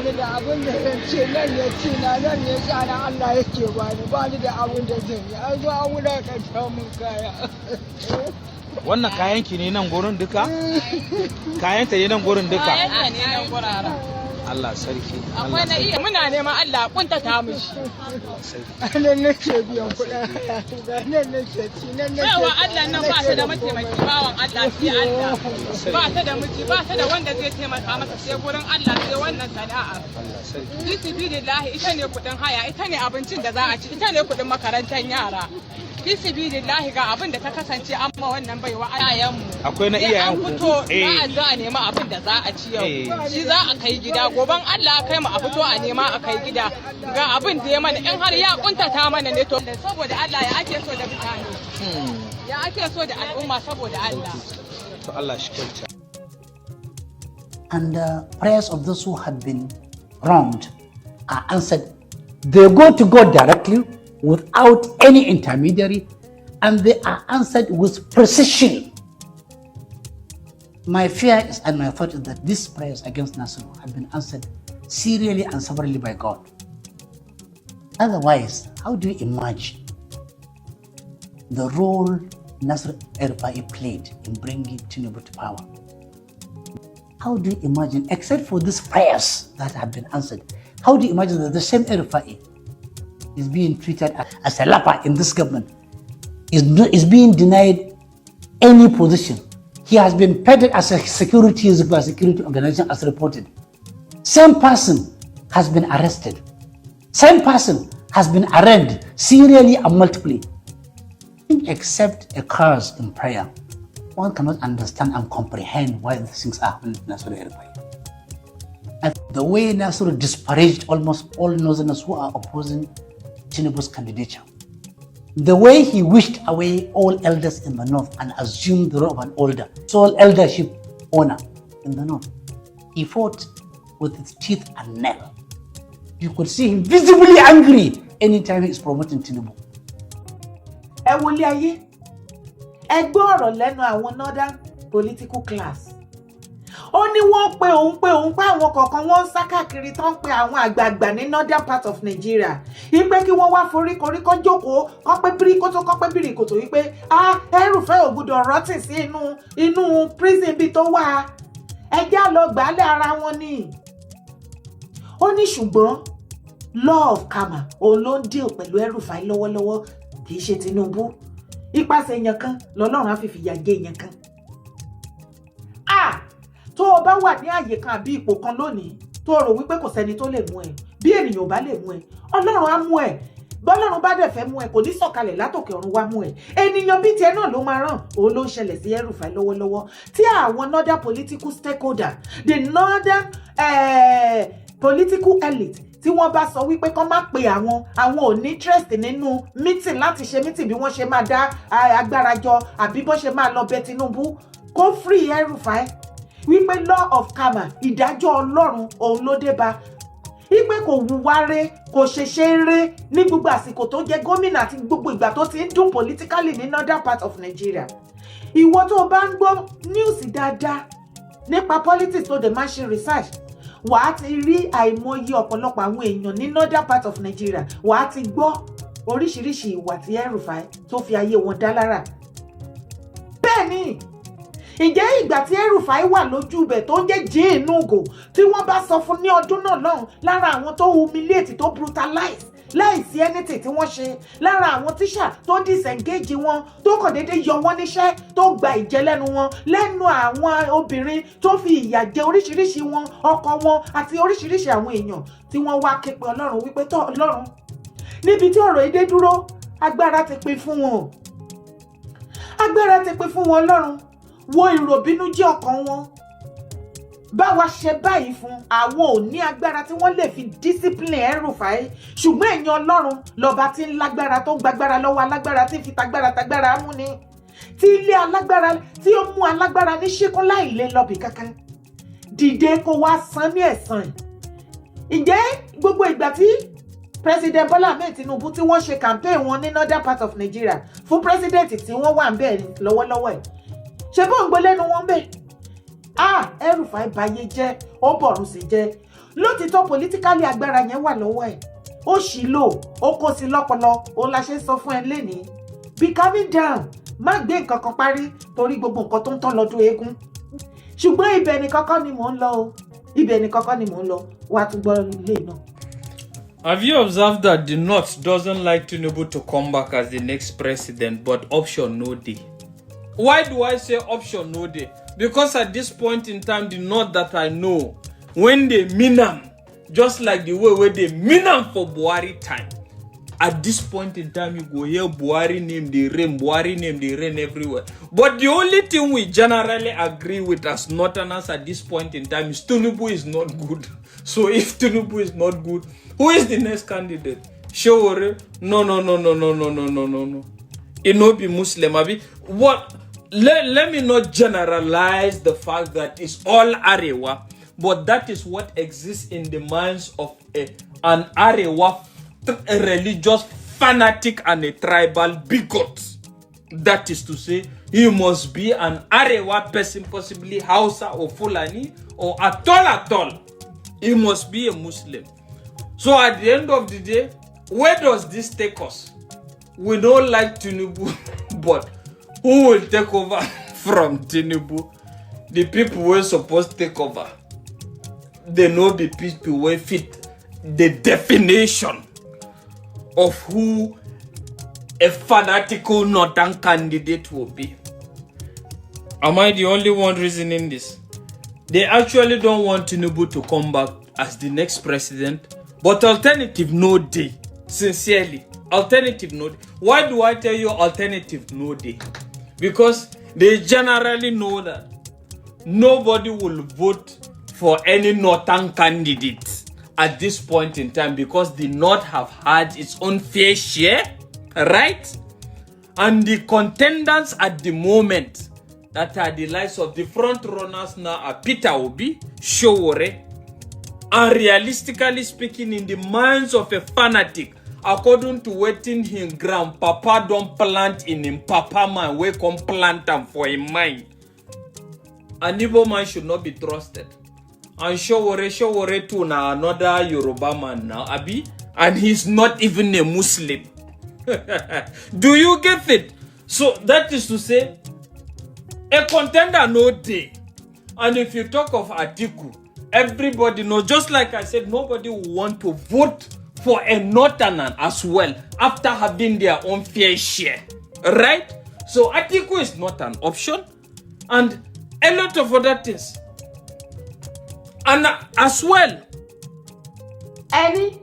ni da abin da zan ce nan ya ci na nan ya sha na Allah yake ba ni da abin da zan yi an zo an wulakanta mun kaya. Wannan kayan ki ne nan gurin duka? Kayan ta ne nan gurin duka? Kayan ta ne nan gurara. Allah sarki. Akwai na iya muna neman Allah kuntata mishi. Nan nake biyan kuɗa. Nan nake ci nan nake. Yawa Allah nan ba ta da mataimaki bawan Allah sai Allah. Ba ta da miji ba ta da wanda zai taimaka masa sai gurin Allah sai wannan sana'a. Bismillah ita ne kuɗin haya ita ne abincin da za a ci ita ne kuɗin makarantar yara. Bismillah ga abin da ta kasance amma wannan baiwa ayayenmu. Akwai na iyayen ku. An fito za a nemi abin da za a ci yau. Shi za a kai gida goban Allah kai mu a fito a nema a kai gida. Ga abin da ya mana in har ya kuntata mana ne to saboda Allah ya ake so da mutane. Ya ake so da al'umma saboda Allah. To Allah shi kyauta. And the prayers of those who have been wronged are answered. They go to God directly without any intermediary, and they are answered with precision. My fear is and my thought is that these prayers against Nasiru have been answered serially and severally by God. Otherwise, how do you imagine the role Nasir Elrufai played in bringing Tinubu to power? How do you imagine, except for these prayers that have been answered, how do you imagine that the same Elrufai is being treated as a lapper in this government, is being denied any position? He has been peddled as a security organization as reported. Same person has been arrested. Same person has been arraigned serially and multiply. Except a curse in prayer, one cannot understand and comprehend why these things are happening to Nasiru Elrufai. And the way Nasiru disparaged almost all Northerners who are opposing Tinubu's candidature, the way he wished away all elders in the north and assumed the role of an older, sole eldership owner in the north, he fought with his teeth and nail. You could see him visibly angry anytime he is promoting Tinubu. Ẹ wọlé ayé, ẹ gbọ́ ọ̀rọ̀ lẹ́nu àwọn northern political class. Ó ní wọ́n pe òun pé àwọn kọ̀ọ̀kan wọ́n ń sá káàkiri tán pé àwọn àgbààgbà ní northern part of Nigeria. Ìpè kí wọ́n wá foríkorí kán jókòó, kán pé bíríkótó, kán pé bíríkótó wípé Elrufai ò gbọdọ̀ rọ́tì sí inú prison bí tó wà. Ẹ já lọ gbálẹ̀ ara wọn ni. Ó ní ṣùgbọ́n law of karma òun ló ń deal pẹ̀lú Elrufai lọ́wọ́lọ́wọ́ kì í ṣe Tinubu. Ipasẹ̀ èèyàn kan lọ́lọ́run á fi fìyà jẹ èèyàn kan. Tó o bá wà ní àyè kan àbí ipò kan lónìí tó o rò wípé kò sẹ́ni tó lè mú ẹ bí ènìyàn ò bá lè mú ẹ Ọlọ́run á mú ẹ bọ́lọ́run bá dẹ̀ fẹ́ mú ẹ kò ní sọ̀kalẹ̀ látòkè ọ̀run wá mú ẹ ènìyàn bíi tiẹ̀ náà ló máa ràn òun ló ń ṣẹlẹ̀ sí Elrufai lọ́wọ́lọ́wọ́ tí àwọn northern political stakeholder the northern political elite tí wọ́n bá sọ wípé kán má pe àwọn ò ní interest nínú meeting láti ṣe meeting bí wọ́n ṣe máa dá agbára jọ àbí bọ́n ṣe máa lọ bẹ Tinubu kó free Elrufai wípé law of karma ìdájọ́ Ọlọ́run òun ló dé bá wípé kò hùwà rẹ̀ kò ṣẹ̀ṣẹ̀ rẹ̀ ní gbogbo àsìkò tó jẹ́ gómìnà àti gbogbo ìgbà tó ti ń dùn politically ní northern part of Nigeria. Ìwọ tó bá ń gbọ́ news dáadáa nípa politics tó dẹ̀ máa ṣe research, wàá ti rí àìmọye ọ̀pọ̀lọpọ̀ àwọn èèyàn ní northern part of Nigeria, wàá ti gbọ́ oríṣiríṣi ìwà tí Elrufai tó fi ayé wọn dá lára. Bẹ́ẹ̀ ni, ǹjẹ́ ìgbà tí Elrufai wà lójú ibẹ̀ tó ń jẹ́ jíìn inú ògò tí wọ́n bá sọ fún ní ọdún náà lọ́hùn lára àwọn tó humiliate tó brutalize láìsí anything tí wọ́n ṣe, lára àwọn tíṣà tó disengage wọn, tó kàn déédéé yọ wọ́n níṣẹ́, tó gba ìjẹ lẹ́nu wọn, lẹ́nu àwọn obìnrin tó fi ìyà jẹ oríṣiríṣi wọn, ọkọ wọn àti oríṣiríṣi àwọn èèyàn tí wọ́n wá ké pe Ọlọ́run wípé tó Ọlọ́run níbi tí ọ̀rọ̀ èdè dúró agbára ti pín fún wọn, agbára ti pín fún wọn. Ọlọ́run wo ìròbínújẹ́ ọkàn wọn, bá wa ṣe báyìí fún àwọn ò ní agbára tí wọ́n lè fi discipline Elrufai, ṣùgbọ́n ẹ̀yin Ọlọ́run lọ́ba tí ń lágbára tó gbàgbára lọ́wọ́ alágbára tí ń fi tagbára mú ni, tí ilé alágbára tí ó mú alágbára ní ṣíkún láì lè lọ́bì kankan. Dìde kó wá san ní ẹ̀san. Ǹjẹ́ gbogbo ìgbà tí President Bola Ahmed Tinubu tí wọ́n ṣe campaign wọn ní northern part of Nigeria fún president tí wọ́n wà ń bẹ̀ lọ́wọ́lọ́wọ́ ẹ̀, ṣe bó ń gbọ́ lẹ́nu wọn bẹ́ẹ̀? Elrufai bayé jẹ́, ó bọ̀rùn sí jẹ́. Lótìtọ́ politically agbára yẹn wà lọ́wọ́ ẹ̀, ó ṣì lò, ó kó sí lọ́pọlọ, ó la ṣe sọ fún ẹ lénìí. Be calming down, má gbé nǹkan kan parí torí gbogbo nǹkan tó ń tán lọ́dún eégún. Ṣùgbọ́n ibẹ̀ nìkan kọ́ ni mò ń lọ o, ibẹ̀ nìkan kọ́ ni mò ń lọ, wà á tún gbọ́ ilé náà. Have you observed that the North doesn't like Tinubu to come back as the next president, but option no day? Why do I say option no day? Because at this point in time, the North that I know, when they mean them, just like the way where they mean them for Buhari time, at this point in time, you go hear Buhari name, they reign everywhere. But the only thing we generally agree with as Northerners at this point in time is Tinubu is not good. So if Tinubu is not good, who is the next candidate? Showore? No. It no be Muslim, abi. What? Let me not generalize the fact that it's all Arewa, but that is what exists in the minds of an Arewa, a religious fanatic and a tribal bigot. That is to say, he must be an Arewa person, possibly Hausa or Fulani, or at all. He must be a Muslim. So at the end of the day, where does this take us? We don't like Tinubu, but who will take over from Tinubu? The people who are supposed to take over. They know the people who fit the definition of who a fanatical northern candidate will be. Am I the only one reasoning this? They actually don't want Tinubu to come back as the next president, but alternative no day. Sincerely, alternative no day. Why do I tell you alternative no day? Because they generally know that nobody will vote for any northern candidate at this point in time, because the North have had its own fair share, right? And the contenders at the moment that are the likes of the front runners now are Peter Obi, Showore, and realistically speaking, in the minds of a fanatic, according to wetin him grandpapa don plant in him papa man, wey come plant am for him mind, an Igbo man should not be trusted. And Showore too na another Yoruba man now, abi, and he's not even a Muslim. Do you get it? So that is to say, a contender no day. And if you talk of Atiku, everybody knows, just like I said, nobody will want to vote for a northerner as well after having their own fair share, right? So Atiku is not an option, and a lot of other things. And as well, Ẹni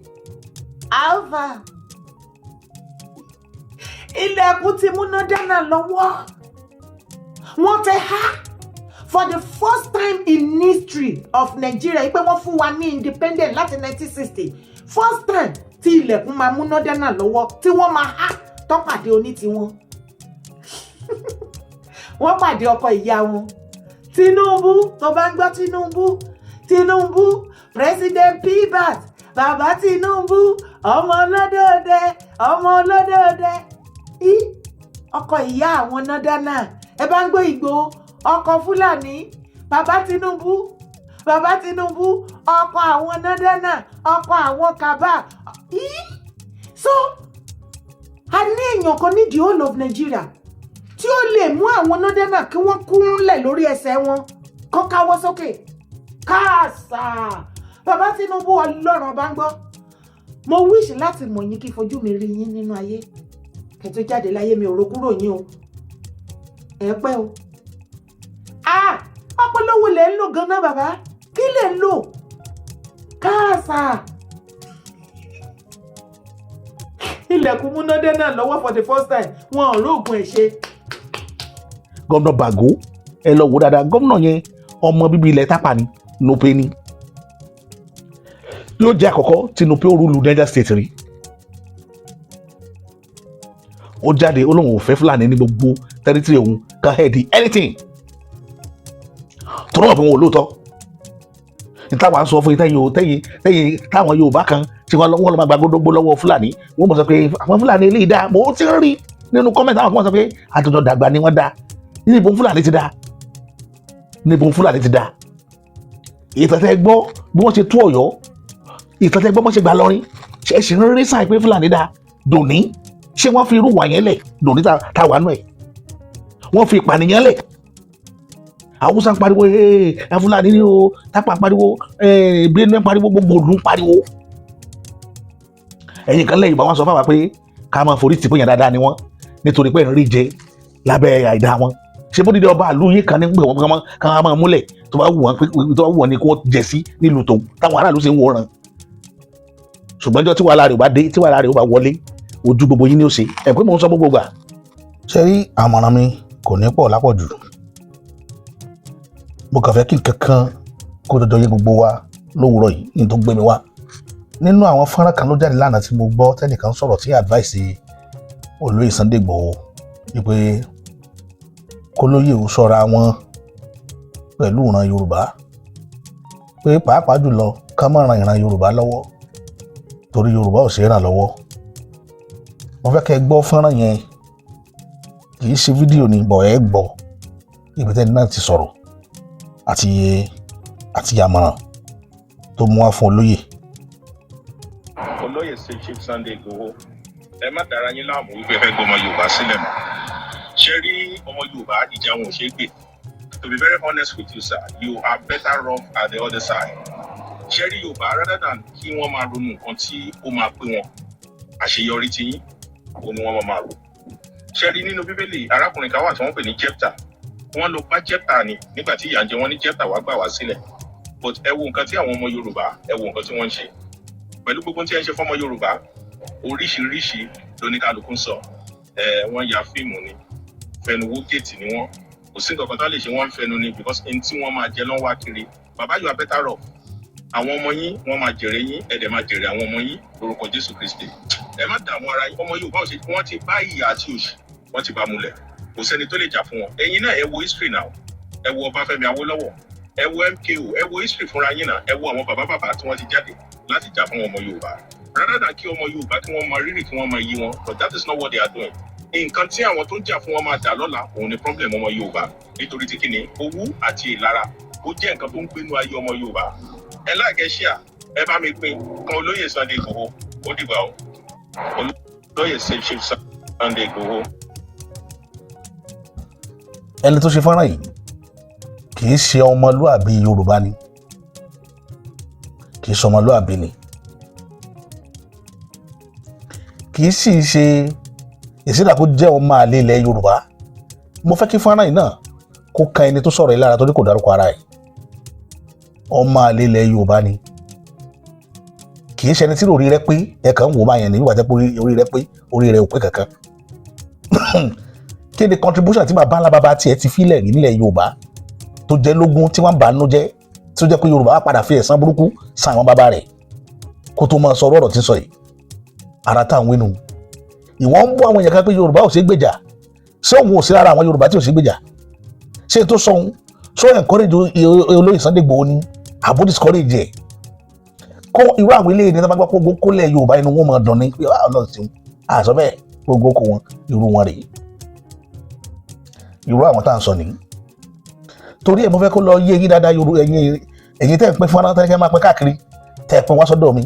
Alva ilẹ̀kùn ti múná dáná lọ́wọ́. Wọ́n tẹ há for the first time in history of Nigeria pé wọ́n fún wa ní independent láti 1960. First time tí ilẹ̀kùn máa múná dáná lọ́wọ́ tí wọ́n máa há tó pàdé oní tiwọn. Wọ́n pàdé ọkọ ìyá wọn. Tinubu, tó bá ń gbọ́ Tinubu, President Pibat, bàbá Tinubu ọmọ ọlọ́dọọdẹ ọmọ ọlọ́dọọdẹ ọkọ ìyá àwọn nọ́dá náà ẹ bá ń gbọ́ Ìgbò ọkọ Fúlàní bàbá Tinubu ọkọ àwọn nọ́dá náà ọkọ àwọn Kaba. So a ní èèyàn kan ní the whole of Nigeria tí ó lè mú àwọn nọ́dá náà kí wọ́n kúnlẹ̀ lórí ẹsẹ̀ wọn kọ́ káwọ́ sókè káàsà. Bàbá Tinubu Ọlọ́run bá ń gbọ́, mo wish láti mọ̀ yín kí fojú mi rí yín nínú ayé kẹ́ tó jáde láyé, mi ò ro kúrò yín o, ẹ pẹ́ o. Ọpọlọ wo lẹ ń lò gan-an bàbá, kí lẹ ń lò? Káàsà. Ilẹ̀kùn múnádé náà lọ́wọ́ for the first time, wọn ò róògùn ẹ̀ ṣe. Gómìnà Bago ẹ lọ wò dáadáa, gómìnà yẹn ọmọ bíbí ilẹ̀ Tápà ni, Nupe ni. Yóò jẹ́ àkọ́kọ́ tí Nupe ó rúlu Niger State rí. Ó jáde ó lóun ò fẹ́ Fúlàní ní gbogbo tẹ́rítírì òun kan head anything. Tó náà fi wọn ò lóòótọ́. Ìtawà ń sọ fún tẹ́yìn táwọn Yorùbá kan tí wọ́n lọ́ máa gba gbódógbó lọ́wọ́ Fúlàní, wọ́n mọ̀ sọ pé àwọn Fúlàní ilé ìdá, mo ti rí nínú kọ́mẹ̀ntì àwọn kan sọ pé àtọ̀dọ̀ dàgbà ni wọ́n dá. Níbo Fúlàní ti dá? Níbo Fúlàní ti dá? Ìtẹ̀tẹ̀ gbọ́ bí wọ́n ṣe tú Ọ̀yọ́, ìtẹ̀tẹ̀ gbọ́ bí wọ́n ṣe gbà lọ́rin, ṣe ṣì ń rí sáà pé Fúlàní dá dòní, ṣé wọ́n fi irú wà yẹn lẹ̀ dòní ta wà nù ẹ̀? Wọ́n fi ìpànìyàn lẹ̀. Hausa ń pariwo ẹ Fúlàní ni o, Tápà ń pariwo Benue ń pariwo, gbogbo ìlú ń pariwo. Ẹ̀yin kan lẹ́yìn bá wọn sọ fáwọn pé ká máa forí tì pé yẹn dáadáa ni wọ́n nítorí pé ń rí jẹ lábẹ́ àìdá wọn. Ṣé bó dídé ọba àlú yín kan ní pé wọ́n kàn máa múlẹ̀ tó bá wù wọ́n ní kí wọ́n jẹ sí nílùú tòun táwọn aráàlú ṣe ń wòran. Ṣùgbọ́n jọ́ tí wàhálà rẹ̀ ò bá dé, tí wàhálà rẹ̀ ò bá wọlé, ojú gbogbo yín ni ó ṣe. Ẹ̀ pé mò ń sọ gbogbo gbà. Ṣé rí àmọ̀ràn mi kò ní pọ̀ lápọ̀jù. Mo kàn fẹ́ kí nǹkan kan kó dandan yé gbogbo wa lówùúrọ̀ yìí ní tó gbé mi wá. Nínú àwọn fọ́nrán kan ló jáde lánàá tí mo gbọ́ tẹ́nìkan sọ̀rọ̀ tí advice olóyè Sunday Igboho wípé kólóyè ò ṣọ́ra wọn pẹ̀lú ìran Yorùbá, pé pàápàá jùlọ ká má ran ìran Yorùbá lọ́wọ́ torí Yorùbá ò ṣe é ràn lọ́wọ́. Mo fẹ́ kẹ́ gbọ́ fọ́nrán yẹn, kì í ṣe fídíò ni bọ̀ ẹ́ gbọ́ ibi tẹ́ni náà ti sọ̀rọ̀ àti àmọ̀ràn tó mú wá fún olóyè. Olóyè ṣe Chief Sunday Igboho, ẹ má dára yín láàmú wípé fẹ́ gbọ́ ọmọ Yorùbá sílẹ̀ mọ́. Ṣé rí ọmọ Yorùbá ìjà wọn ò ṣe é gbè? To be very honest with you sir, you are better off at the other side. Ṣé rí Yorùbá rather than kí wọ́n máa ronú nǹkan tí ó máa pé wọn àṣeyọrí tí yín, òun ni wọ́n máa rò. Ṣé rí nínú Bíbélì arákùnrin kan wà tí wọ́n pè ní Jẹ́pítà, wọ́n lọ bá Jẹ́pítà ni nígbà tí ìyà ń jẹ wọ́n ní Jẹ́pítà wá gbà wá sílẹ̀. But ẹ wo nǹkan tí àwọn ọmọ Yorùbá, ẹ wo nǹkan tí wọ́n ń ṣe. Pẹ̀lú gbogbo tí ẹ ń ṣe fọ́mọ Yorùbá, oríṣiríṣi lóníkálukú ń sọ. Wọ́n ya fíìmù ni, fẹnuwó géètì ni wọ́n, kò sí nǹkan kan tó lè ṣe wọ́n ń fẹnu ni because ẹni tí wọ́n máa jẹ lọ́wọ́ kiri. Bàbá you are better off. Àwọn ọmọ yín wọ́n máa jèrè yín, ẹ̀dẹ̀ máa jèrè àwọn ọmọ yín lórúkọ Jésù Kristi. Ẹ má dààmú ara yín, ọmọ Yorùbá ò ṣe wọ́n ti bá ìyà àti òṣì, wọ́n ti bá múlẹ̀. Kò sẹ́ni tó lè jà fún wọn. Ẹ̀yin náà ẹ wo history now, ẹ wo Ọbáfẹ́mi Awólọ́wọ̀, ẹ wo MKO, ẹ wo history fúnra yín náà, ẹ wo àwọn bàbá tí wọ́n ti jáde láti jà fún ọmọ Yorùbá. Rather than kí ọmọ Yorùbá kí wọ́n máa rírì kí wọ́n máa yí wọn, but that is not what they are doing. Nǹkan tí àwọn tó ń jà fún wọn máa dà lọ́la, òun ni problem ọmọ Yorùbá. Nítorí tí kíni owú àti ìlara ó jẹ́ nǹkan tó ń gbénú ayé ọmọ Yorùbá. Ẹ láàgẹ́ ṣíà, ẹ bá mi pín kan olóyè Sunday Igboho, ó dìgbà o. Olóyè Chief Sunday Igboho. Ẹni tó ṣe fọ́nrán yìí kì í ṣe ọmọlúàbí Yorùbá ni, kì í ṣe ọmọlúàbí ni, kì í sì ṣe ìsídà kó jẹ́ ọmọ àlè ilẹ̀ Yorùbá. Mo fẹ́ kí fọ́nrán yìí náà kó kan ẹni tó sọ̀rọ̀ yìí lára torí kò dárúkọ ara ẹ̀. Ọmọ àlè ilẹ̀ Yorùbá ni, kì í ṣe ẹni tí orí rẹ̀ pé ẹ kàn ń wò báyẹn ní ìwà tẹ́ pé orí rẹ̀ pé orí rẹ̀ ò pé kankan. Kí ni contribution tí bàbá ńlá bàbá tiẹ̀ ti fílẹ̀ rí nílẹ̀ Yorùbá tó jẹ́ lógún tí wọ́n bá nú jẹ́, tó jẹ́ pé Yorùbá wá padà fi ẹ̀san burúkú san àwọn bàbá rẹ̀ kó tó máa sọ ọ̀rọ̀ tí ń sọ yìí. Ara táwọn wínú ìwọ́n ń bú àwọn èèyàn kan pé Yorùbá ò ṣe é gbèjà, ṣé òun ò sí lára àwọn Yorùbá tí ò ṣe é gbèjà? Ṣé tó sọ òun encourage olóyè Sunday Igboho ni àbó discourage ẹ̀? kó irú àwọn ilé ìdílé tó bá gbọ́ pé gbogbo kólẹ̀ Yorùbá inú wọn máa dùn ní pé Ọlọ́run ti àṣọ bẹ́ẹ̀ gbogbo kó wọn irú wọn rèé irú àwọn tá à ń sọ nìyí torí ẹ̀ mo fẹ́ kó lọ yé yín dáadáa Yorùbá ẹ̀yin tẹ́ ẹ̀ pín fún aráńtẹ́ tẹ́lẹ̀ kẹ́ máa pín káàkiri tẹ́ ẹ̀ pín wá sọ́dọ̀ mi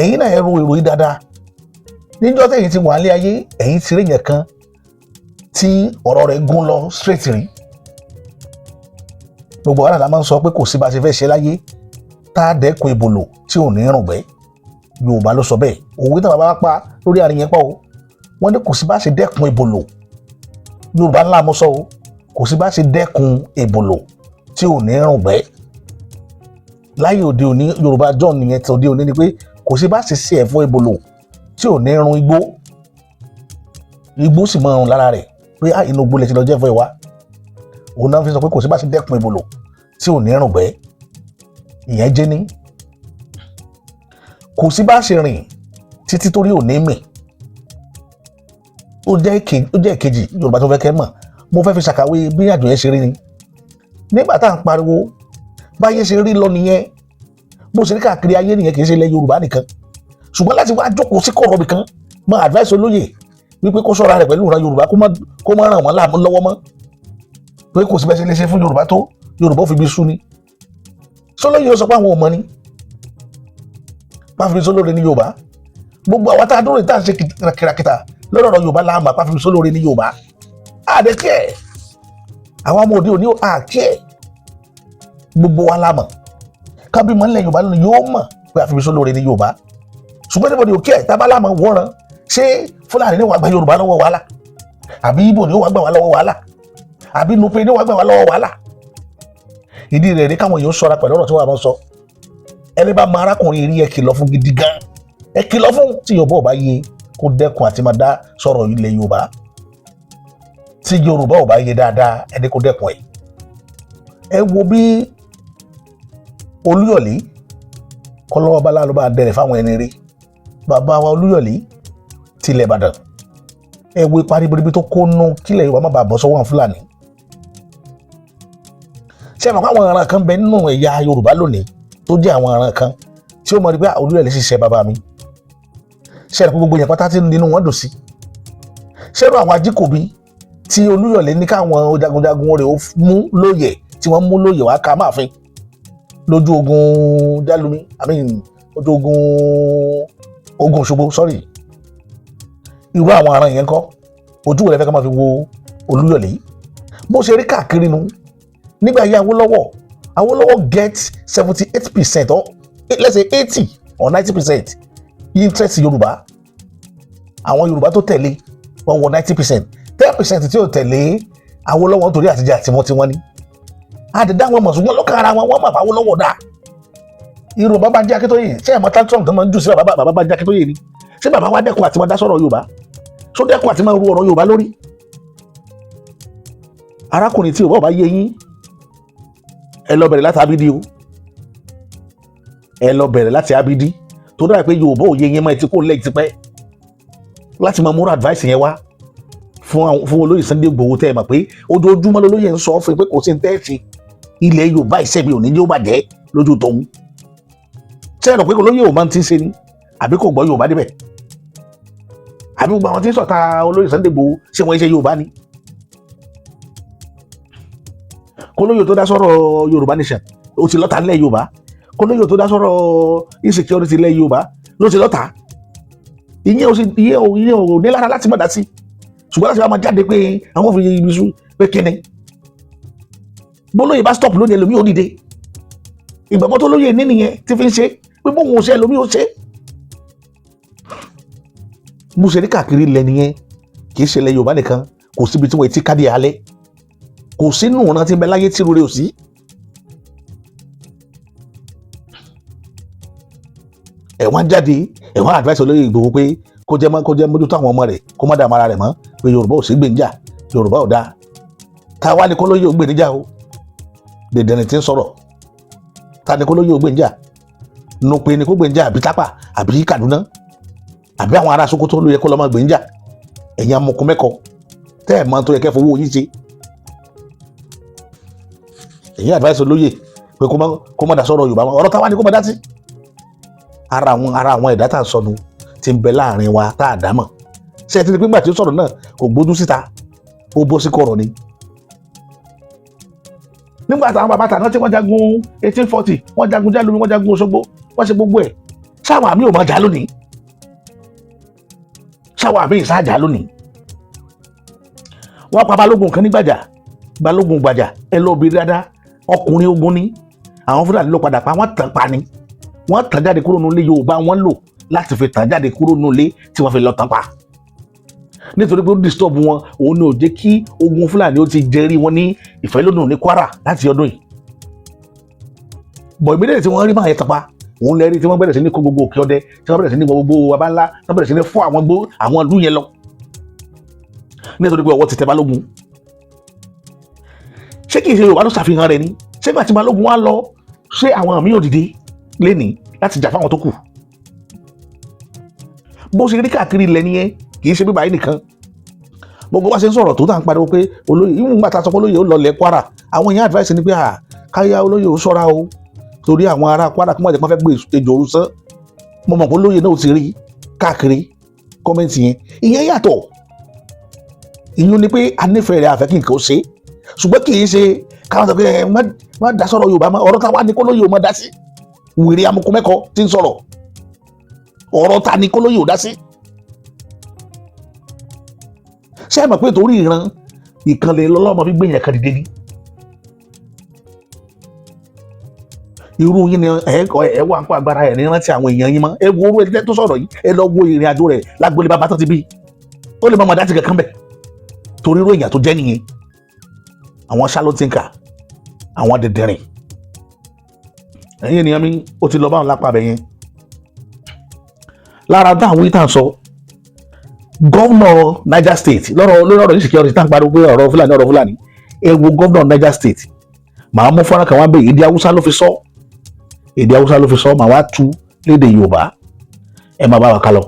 ẹ̀yin náà ẹ ro èrò yìí dáadáa níjọ́ tẹ̀yin ti wà ní ayé ẹ̀yin ti rí yẹn kan tí ọ̀rọ̀ rẹ̀ gún lọ straight rí gbogbo wa la máa ń sọ pé kò sí bá a ṣe fẹ́ ṣe láyé tá a dẹ́kun ìbòlò tí ò ní rùngbẹ́ Yorùbá ló sọ bẹ́ẹ̀ òwe tí bàbá pa lórí àárín yẹn pọ̀ o wọ́n ní kò sí bá a ṣe dẹ́kun ìbòlò Yorùbá ńlá mo sọ o kò sí bá a ṣe dẹ́kun ìbòlò tí ò ní rùngbẹ́ láyé òde òní Yorùbá John nìyẹn tí òde òní ni pé kò sí bá a ṣe ṣe ẹ̀fọ́ ìbòlò tí ò ní run igbó sì máa rùn lára rẹ̀ pé inú igbó lè ti lọ jẹ́ fún ìwá òun náà fi sọ pé kò sí bá ṣe dẹ́kun ìbòlò tí ò ní rùngbẹ́ ìyẹn jẹ́ ní kò sí bá ṣe rìn títí torí ò ní mì ó jẹ́ ìkejì Yorùbá tó fẹ́ kẹ́ mọ̀ mo fẹ́ fi ṣàkàwé bí àjò yẹn ṣe rí ni nígbà tá à ń pariwo báyé ṣe rí lọ nìyẹn bó ṣe rí káàkiri ayé nìyẹn kì í ṣe ilẹ̀ Yorùbá nìkan ṣùgbọ́n láti wá jókòó sí kọ̀rọ̀ bìkan máa advice olóyè wípé kó ṣọ́ra rẹ̀ pẹ̀lú ìran Yorùbá kó má ràn wọ́n láàmú lọ́wọ́ mọ́ pé kò sí bẹ́ẹ̀ ṣe lè ṣe fún Yorùbá tó Yorùbá ò fi bí sú ni sọlọ́yè ó sọ pé àwọn ò mọ ni pàfin sólóore ní Yorùbá gbogbo àwọn tá a dúró tá a ṣe kìràkìtà lọ́dọ̀ Yorùbá láàmú pàfin sólóore ní Yorùbá àdẹ́kẹ́ àwọn ọmọ òde òní àkẹ́ gbogbo wa láàmú kábímọ ńlẹ̀ Yorùbá lónìí yóò mọ̀ pé àfin sólóore ní Yorùbá ṣùgbọ́n níbo ni òkè ẹ̀ tábàlámọ̀ wọ́ran ṣé Fúlàní ní wàá gba Yorùbá lọ́wọ́ wàhálà àbí Ìgbò ní wàá gbà wá lọ́wọ́ wàhálà àbí Nupe ní wàá gbà wá lọ́wọ́ wàhálà ìdí rẹ̀ ní káwọn èèyàn ṣọ́ra pẹ̀lú ọ̀rọ̀ tí wọ́n máa sọ ẹni bá máa arákùnrin rí ẹ kìlọ̀ fún gidi gan ẹ kìlọ̀ fún tí Yorùbá ò bá yé kó dẹ́kun àti máa dá sọ̀rọ̀ ilẹ̀ Yorùbá tí Yorùbá ò bá yé dáadáa ẹni kó dẹ́kun ẹ wo bí Olúyọ̀lé kọ́lọ́wọ́ bá lálọ́ bá dẹrẹ̀ fáwọn ẹni rí bàbá wa Olúyọ̀lé tilẹ̀ Ìbàdàn ẹ wo ipa ribiribi tó kó nú kílẹ̀ Yorùbá má bàa bọ́ sọ́wọ́ Fúlàní ṣé àmọ́ àwọn aràn kan bẹ nínú ẹ̀yà Yorùbá lónìí tó jẹ́ àwọn aràn kan tí ó mọ̀ rí pé Olúyọ̀lé ṣiṣẹ́ bàbá mi ṣé àpò gbogbo yẹn pátá tí nínú wọn dùn sí ṣé àrùn àwọn Ajíkòbí tí Olúyọ̀lé ní káwọn jagunjagun rẹ̀ ó mú lóyè tí wọ́n mú lóyè wá ká máàfin lójú ogun Jálumi lójú ogun Òṣogbo sorry irú àwọn aràn yẹn kọ́ ojú rẹ̀ fẹ́ ká máa fi wo Olúyọ̀lé bó ṣe rí káàkiri nu nígbà yí Awólọ́wọ̀ get 78% or let's say 80 or 90% interest Yorùbá àwọn Yorùbá tó tẹ̀lé wọ́n wọ 90% 10% tí ó tẹ̀lé Awólọ́wọ̀ nítorí àtijọ́ àti wọn tí wọ́n ní àdìdá wọn mọ̀ ṣùgbọ́n lọ́kàn ara wọn bá Awólọ́wọ̀ dà irú bàbá Bánjí Akíntóyè ṣé ẹ̀mọ́ tantrum tó máa ń jù sí bàbá Bánjí Akíntóyè ni ṣé bàbá wa dẹ́kun àti máa dá sọ̀rọ̀ Yorùbá ṣó dẹ́kun àti máa ru ọ̀rọ̀ Yorùbá lórí arákùnrin tí Yorùbá ò bá yé yín ẹ lọ bẹ̀rẹ̀ láti Abidi o ẹ lọ bẹ̀rẹ̀ láti Abidi tó dára pé Yorùbá ò yé yín mọ́ ẹ ti kó lẹ́yìn tipẹ́ láti máa múra advice yẹn wá fún olóyè Sunday Igboho tẹ́ ẹ mọ̀ pé ojoojúmọ́ lolóyè ń sọ fún pé kò sí ní tẹ́ẹ̀sì ilẹ̀ Yorùbá ìṣẹ́mi ò ní yóò bàjẹ́ lójú tòun ṣé ẹ rò pé olóyè ò máa ń ti ṣe ni àbí kò gbọ́ Yorùbá débẹ̀ àbí gbogbo àwọn tí ń sọ̀tà olóyè Sunday Igboho ṣé wọ́n ṣe Yorùbá ni kólóyè tó dá sọ̀rọ̀ Yorùbá nation ó ti lọ́ta nílẹ̀ Yorùbá kólóyè tó dá sọ̀rọ̀ insecurity ilẹ̀ Yorùbá ló ti lọ́ta ìyẹn ò ní lára láti má dá sí ṣùgbọ́n láti wá máa jáde pé àwọn fi ibi sùn pé kíni bólóyè bá stop lónìí ẹlòmíì ó dìde ìgbàgbọ́ tó lóyè ní nìyẹn tí fi ń ṣe pé bóun ò ṣe ẹlòmíì ó ṣe bó ṣe rí káàkiri ilẹ̀ nìyẹn kì í ṣe ilẹ̀ Yorùbá nìkan kò síbi tí wọ́n ti kádìí alẹ́ kò sínú ọ̀nà tí ń bẹ láyé tí rere ò sí. ẹ̀wọ̀n jáde ẹ̀wọ̀n advice olóyè Ìgbòho pé kó jẹ́ mójútó àwọn ọmọ rẹ̀ kó má dààmú ara rẹ̀ mọ́ pé Yorùbá ò sí gbèǹjà Yorùbá ò dáa ta wá ní kó lóyè ògbè níjà o dèdèrè tí ń sọ̀rọ̀ ta ní kó lóyè ògbè níjà Nupe ní kó gbèǹjà àbí Tápà àbí Kaduna àbí àwọn ará Sókótó ló yẹ kó lọ́ máa gbèǹjà ẹ̀yin amọ̀kùn mẹ́kọ tẹ́ ẹ̀ mọ́ tó yẹ kẹ́ fowó yín ṣe èyí advice olóyè pé kó má dá sọ̀rọ̀ Yorùbá ọ̀rọ̀ táwa ni kó má dá sí ara àwọn ẹ̀dá tá à ń sọnù ti ń bẹ láàrin wa tá a dá mọ̀ ṣé ẹ ti rí pé nígbà tí ó sọ̀rọ̀ náà kò gbójú síta ó bọ́ sí kọ̀rọ̀ ni. nígbà táwọn bàbá tàná tí wọ́n jagun 1840 wọ́n jagun Jálómi wọ́n jagun Òṣogbo wọ́n ṣe gbogbo ẹ̀ ṣáwọn àmì ò mọ̀ jà lónìí ṣáwọn àmì ìsájà lónìí. wọ́n pa balógun kan ní balógun Gbàjà ẹ lọ bí dáadáa ọkùnrin ogun ni àwọn Fúlàní ló padà pa wọ́n tàn pa ni wọ́n tàn jáde kúrò nílé Yorùbá wọ́n lò láti fi tàn jáde kúrò nílé tí wọ́n fi lọ tàn pa nítorí pé ó disturb wọn òun ni ò jẹ́ kí ogun Fúlàní ó ti jẹrí wọn ní Ìfẹ́lódùn ní Kwara láti ọdún yìí. bọ̀ ìbílẹ̀ tí wọ́n rí máa yẹ tàn pa òun lẹ́rí tí wọ́n bẹ̀rẹ̀ sí ní kó gbogbo òkè ọdẹ tí wọ́n bẹ̀rẹ̀ sí ní gbogbo abá ńlá tí wọ́n bẹ̀rẹ̀ sí ní fọ́ àwọn ìlú yẹn lọ nítorí pé ọwọ́ ti tẹ Balógun. ṣé kìí ṣe Yorùbá ló ṣàfihàn rẹ̀ ni ṣé gbà tí Balógun wá lọ ṣé àwọn àmì ò dìde lénìí láti jà fáwọn tó kù. bó ṣe rí káàkiri ilẹ̀ nìyẹn kì í ṣe bíbá yìí nìkan gbogbo wa ṣe ń sọ̀rọ̀ tó tà ń pariwo pé olóyè ìwọ̀n gbà tá a sọ pé olóyè ó lọlẹ̀ Kwara àwọn èèyàn advice ni pé káyà olóyè ó ṣọ́ra o torí àwọn ará Kwara kí wọ́n jẹ́ pé wọ́n fẹ́ gbé ejò òru sán mo mọ̀ pé olóyè náà ti rí káàkiri kọ́mẹ́ǹtì yẹn ìyẹn yàtọ̀ ìyún ni pé a nífẹ̀ẹ́ rẹ̀ àfẹ́ kí nǹkan ó ṣe ṣùgbọ́n kì í ṣe káwọn sọ pé má dá sọ̀rọ̀ Yorùbá mọ́ ọ̀rọ̀ táwa ní kólóyè ò má dá sí wèrè amukú mẹ́kọ tí ń sọ̀rọ̀ ọ̀rọ̀ ta ní kólóyè ò dá sí. ṣé ẹ mọ̀ pé torí ìran ìkànnì lọ́lọ́mọ fi gbé yẹn kan dìde ní. irú yín ni ẹ wà ń kó agbára ẹ̀ ní rántí àwọn èèyàn yín mọ́ ẹ wo orú ẹ tó sọ̀rọ̀ yìí ẹ lọ wo ìrìn àjò rẹ̀ lágbólé bàbá tó ti bí ó lè má mọ̀ dá ti kankan bẹ̀ torí irú èèyàn tó jẹ́ nìyẹn àwọn ṣálótìǹkà àwọn dẹ̀dẹ̀rìn ẹ̀yìn ènìyàn mi ó ti lọ báwọn lápá abẹ yẹn lára dáhùn yìí tàn sọ gọ́vnọ̀ Niger State lórí ọ̀rọ̀ insecurity tá à ń pariwo pé ọ̀rọ̀ Fúlàní ẹ wo gọ́vnọ̀ Niger State màá mú fọ́nrán kan wá bẹ́ẹ̀ èdè Haúsá ló fi sọ màá wá tú lédè Yorùbá ẹ máa bá wa kálọ.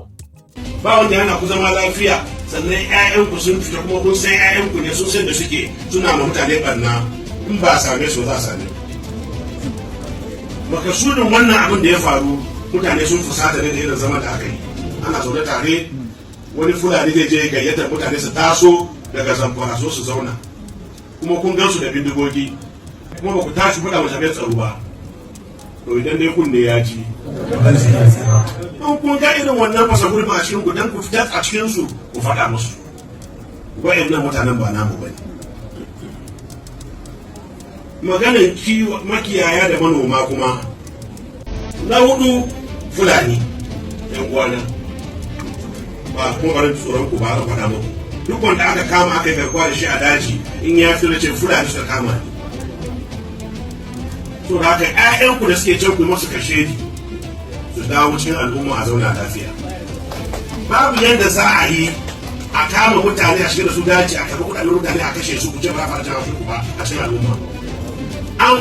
Bawon da yana ku zama lafiya sannan 'ya'yanku sun fita kuma kun san 'ya'yanku ne sun san da suke suna ma mutane barna in ba a same su za a same makasudin wannan abin da ya faru mutane sun fusata ne da irin zama da aka yi ana zaune tare wani Fulani zai je gayyatar mutane su taso daga Zamfara so su zauna kuma kun gan su da bindigogi kuma ba ku tashi faɗa wa jami'ar tsaro ba to idan dai kunne ya ji in kun ga irin wannan fasa gurbi a cikin gudan ku fitar a cikin su ku faɗa musu wa'annan mutanen ba namu bane maganar kiwo makiyaya da manoma kuma na hudu Fulani yan uwana ba kuma barin tsoron ku ba ka faɗa muku duk wanda aka kama aka yi garkuwa da shi a daji in ya fi ce Fulani suka kama ni to da haka 'ya'yanku da suke can ku masu kashe ni su dawo cikin al'umma a zauna lafiya babu yadda za a yi a kama mutane a shiga da su daji a karɓi kuɗaɗen mutane a kashe su ku ce ba fara jin haushin ku ba a cikin al'umma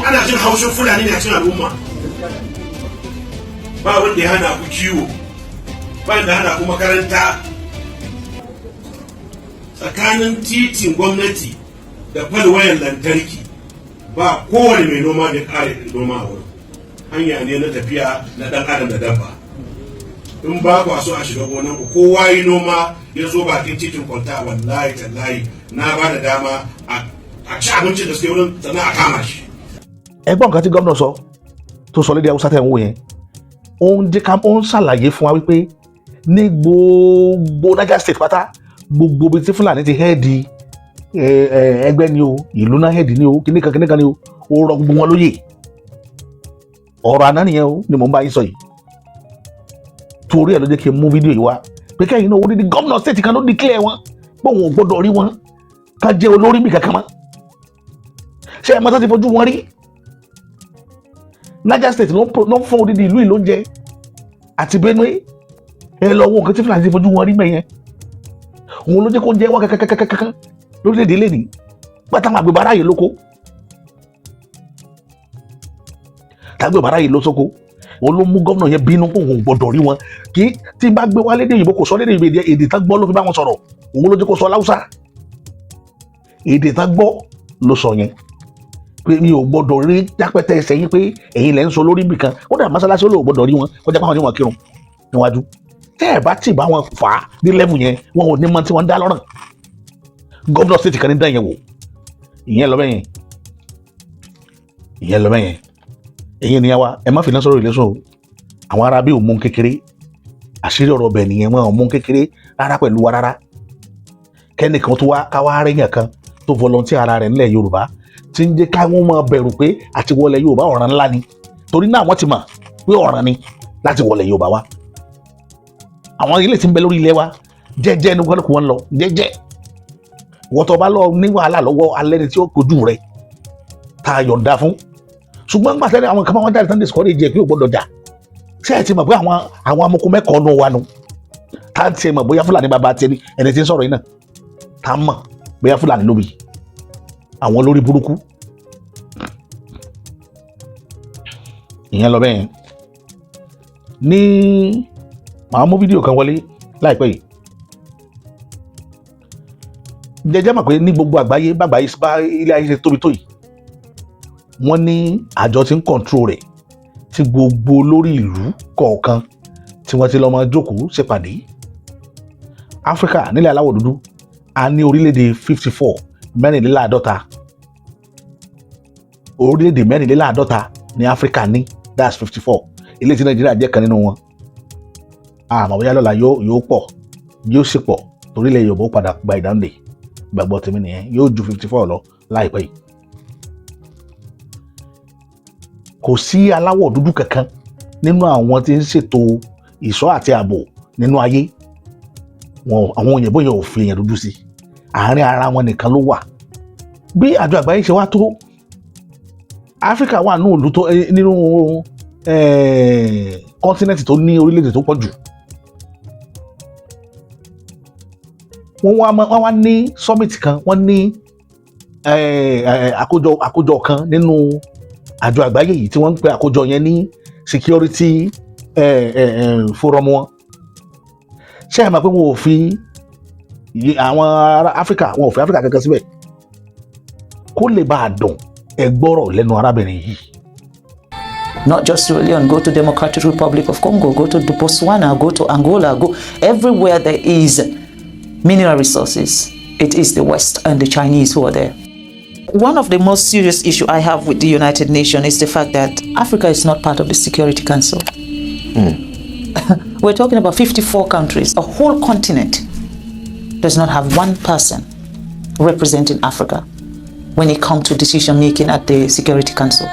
ana jin haushin Fulani ne a cikin al'umma ba wanda ya hana ku kiwo ba wanda hana ku makaranta tsakanin titin gwamnati da falwayan lantarki ba kowane mai noma da kare noma a wurin hanya ne na tafiya na dan adam da dabba in ba ku so a shiga gonan ku kowa yi noma ya zo bakin titin kwanta wallahi tallahi na ba da dama a ci abincin da suke wurin sannan a kama shi. ẹ̀gbọ́n nǹkan tí gómìnà sọ tó sọ lédè Haúsá tẹ̀ ń wò yẹn ó ń ṣàlàyé fún wa wípé ní gbogbo Niger State pátá gbogbo ibi tí Fúlàní ti hẹ́ẹ̀dì ẹgbẹ́ ni o ìlú náà hẹ́ẹ̀dì ni o kíníkan ni o ó rọ gbogbo wọn lóyè ọ̀rọ̀ àná nìyẹn o ni mò ń bá yín sọ yìí torí ẹ̀ ló jẹ́ kí n mú fídíò yìí wá pé kẹ́yìn náà ó dídí gómìnà state kan ló declare wọn pé òun ò gbọ́dọ̀ rí wọn ká jẹ́ olórí bí kankan mọ́ ṣé ẹ̀ mọ́tò ti fojú wọn rí Niger State ló ń fún odidi ìlú ìlóúnjẹ àti Benue ẹ lọ wo nǹkan tí Fúlàní ti fojú wọn rí mẹ́yẹn òun ló jẹ́ kó jẹ́ wọ́n kankan lórílẹ̀‐èdè lẹ́nìí pátá máa gbé bàrá yìí lóko tàgbé bàrá yìí lóṣoko òun ló mú gómìnà yẹn bínú pé òun gbọ́dọ̀ rí wọn kí tí n bá gbé wá lédè òyìnbó kò sọ lédè òyìnbó èdè tán gbọ́ ló fi bá wọn sọ̀rọ̀ òun ló jẹ́ kó sọ láwùsá èdè tán gbọ́ ló sọ yẹn pé mi ò gbọ́dọ̀ rí dápẹ́tẹ́ ẹsẹ̀ yín pé ẹ̀yin lẹ́ ń sọ lórí ibìkan kódà mọ́sálásí ó lò gbọ́dọ̀ rí wọn kọjá pàwọn oníwọ̀n kírun níwájú tẹ́ ẹ̀ bá tì bá wọn fà á ní lẹ́mù yẹn wọn ò ní mọ tí wọ́n ń dá lọ́rùn gómìnà state kan ní dán yẹn wò ìyẹn lọ bẹ́yẹn ẹ̀yin ni wa ẹ má fi náà sọ̀rọ̀ ìlẹ́sùn o àwọn ará bí ò mú kékeré àṣírí ọ̀rọ̀ ọbẹ̀ nìyẹn wọn ò mú kékeré rárá pẹ̀lú wa rárá kẹ́nìkan tó wá káwá rẹ́yìn kan tó volunteer ara rẹ̀ nílẹ̀ Yorùbá tí ń jẹ́ káwọn máa bẹ̀rù pé àti wọlé Yorùbá ọ̀ràn ńlá ni torí náà wọ́n ti mọ̀ pé ọ̀ràn ni láti wọlé Yorùbá wa àwọn ilé tí ń bẹ lórí ilẹ̀ wa jẹ́jẹ́ ní kọ́lùkù wọn lọ jẹ́jẹ́ wọ́n tó bá lọ ní wàhálà lọ́wọ́ alẹ́ ni tí ó kojú rẹ̀ tá a yọ̀ǹda fún ṣùgbọ́n nígbà tẹ́lẹ̀ àwọn kan máa ń jáde tán discourage jẹ́ pé ò gbọ́dọ̀ jà ṣé ẹ ti mọ̀ pé àwọn amoko mẹ́kọ̀ọ́ nù wa nu tá a ti mọ̀ bóyá Fúlàní bàbá tiẹ̀ ni ẹni tí ń sọ̀rọ̀ yìí náà tá a mọ̀ bóyá Fúlàní ló bí àwọn lórí burúkú ìyẹn lọ bẹ́ẹ̀ ní màá mú fídíò kan wọlé láìpẹ́ yìí jẹjẹ́ mọ̀ pé ní gbogbo àgbáyé bàgbáyé bá ilé ayé ṣe tóbi tó yìí wọ́n ní àjọ tí ń control rẹ̀ tí gbogbo lórí ìlú kọ̀ọ̀kan tí wọ́n ti lọ́ máa jókòó ṣèpàdé Áfíríkà nílẹ̀ aláwọ̀ dúdú a ní orílẹ̀-èdè 54 mẹ́rìnléláàádọ́ta orílẹ̀-èdè mẹ́rìnléláàádọ́ta ní Áfíríkà ní that's 54 ilé tí Nàìjíríà jẹ́ kan nínú wọn àmọ́ bóyá lọ́la yóò pọ̀ yóò sì pọ̀ torílẹ̀ Yorùbá ó padà gba ìdáǹdè gbàgbọ́ tèmi nìyẹn yóò ju 54 lọ láìpẹ́ yìí kò sí aláwọ̀ dúdú kankan nínú àwọn tí ń ṣètò ìṣọ́ àti ààbò nínú ayé àwọn òyìnbó yẹn ò fi èèyàn dúdú sí àárín ara wọn nìkan ló wà bí àjọ àgbáyé ṣe wá tó Áfíríkà wà nínú kọ́ńtínẹ́ǹtì tó ní orílẹ̀-èdè tó pọ̀ jù wọ́n wá ní summit kan wọ́n ní àkójọ kan nínú àjọ àgbáyé yìí tí wọ́n ń pè àkójọ yẹn ní security forum wọn ṣé ẹ mọ̀ pé wọn ò fi àwọn ará Áfíríkà wọn ò fi Áfíríkà kankan síbẹ̀ kó lè bá a dùn ẹ gbọ́rọ̀ lẹ́nu arábìnrin yìí. Not just Sierra Leone, go to Democratic Republic of Congo, go to Botswana, go to Angola, go everywhere there is mineral resources. It is the West and the Chinese who are there. One of the most serious issues I have with the United Nations is the fact that Africa is not part of the Security Council. We're talking about 54 countries. A whole continent does not have one person representing Africa when it comes to decision making at the Security Council.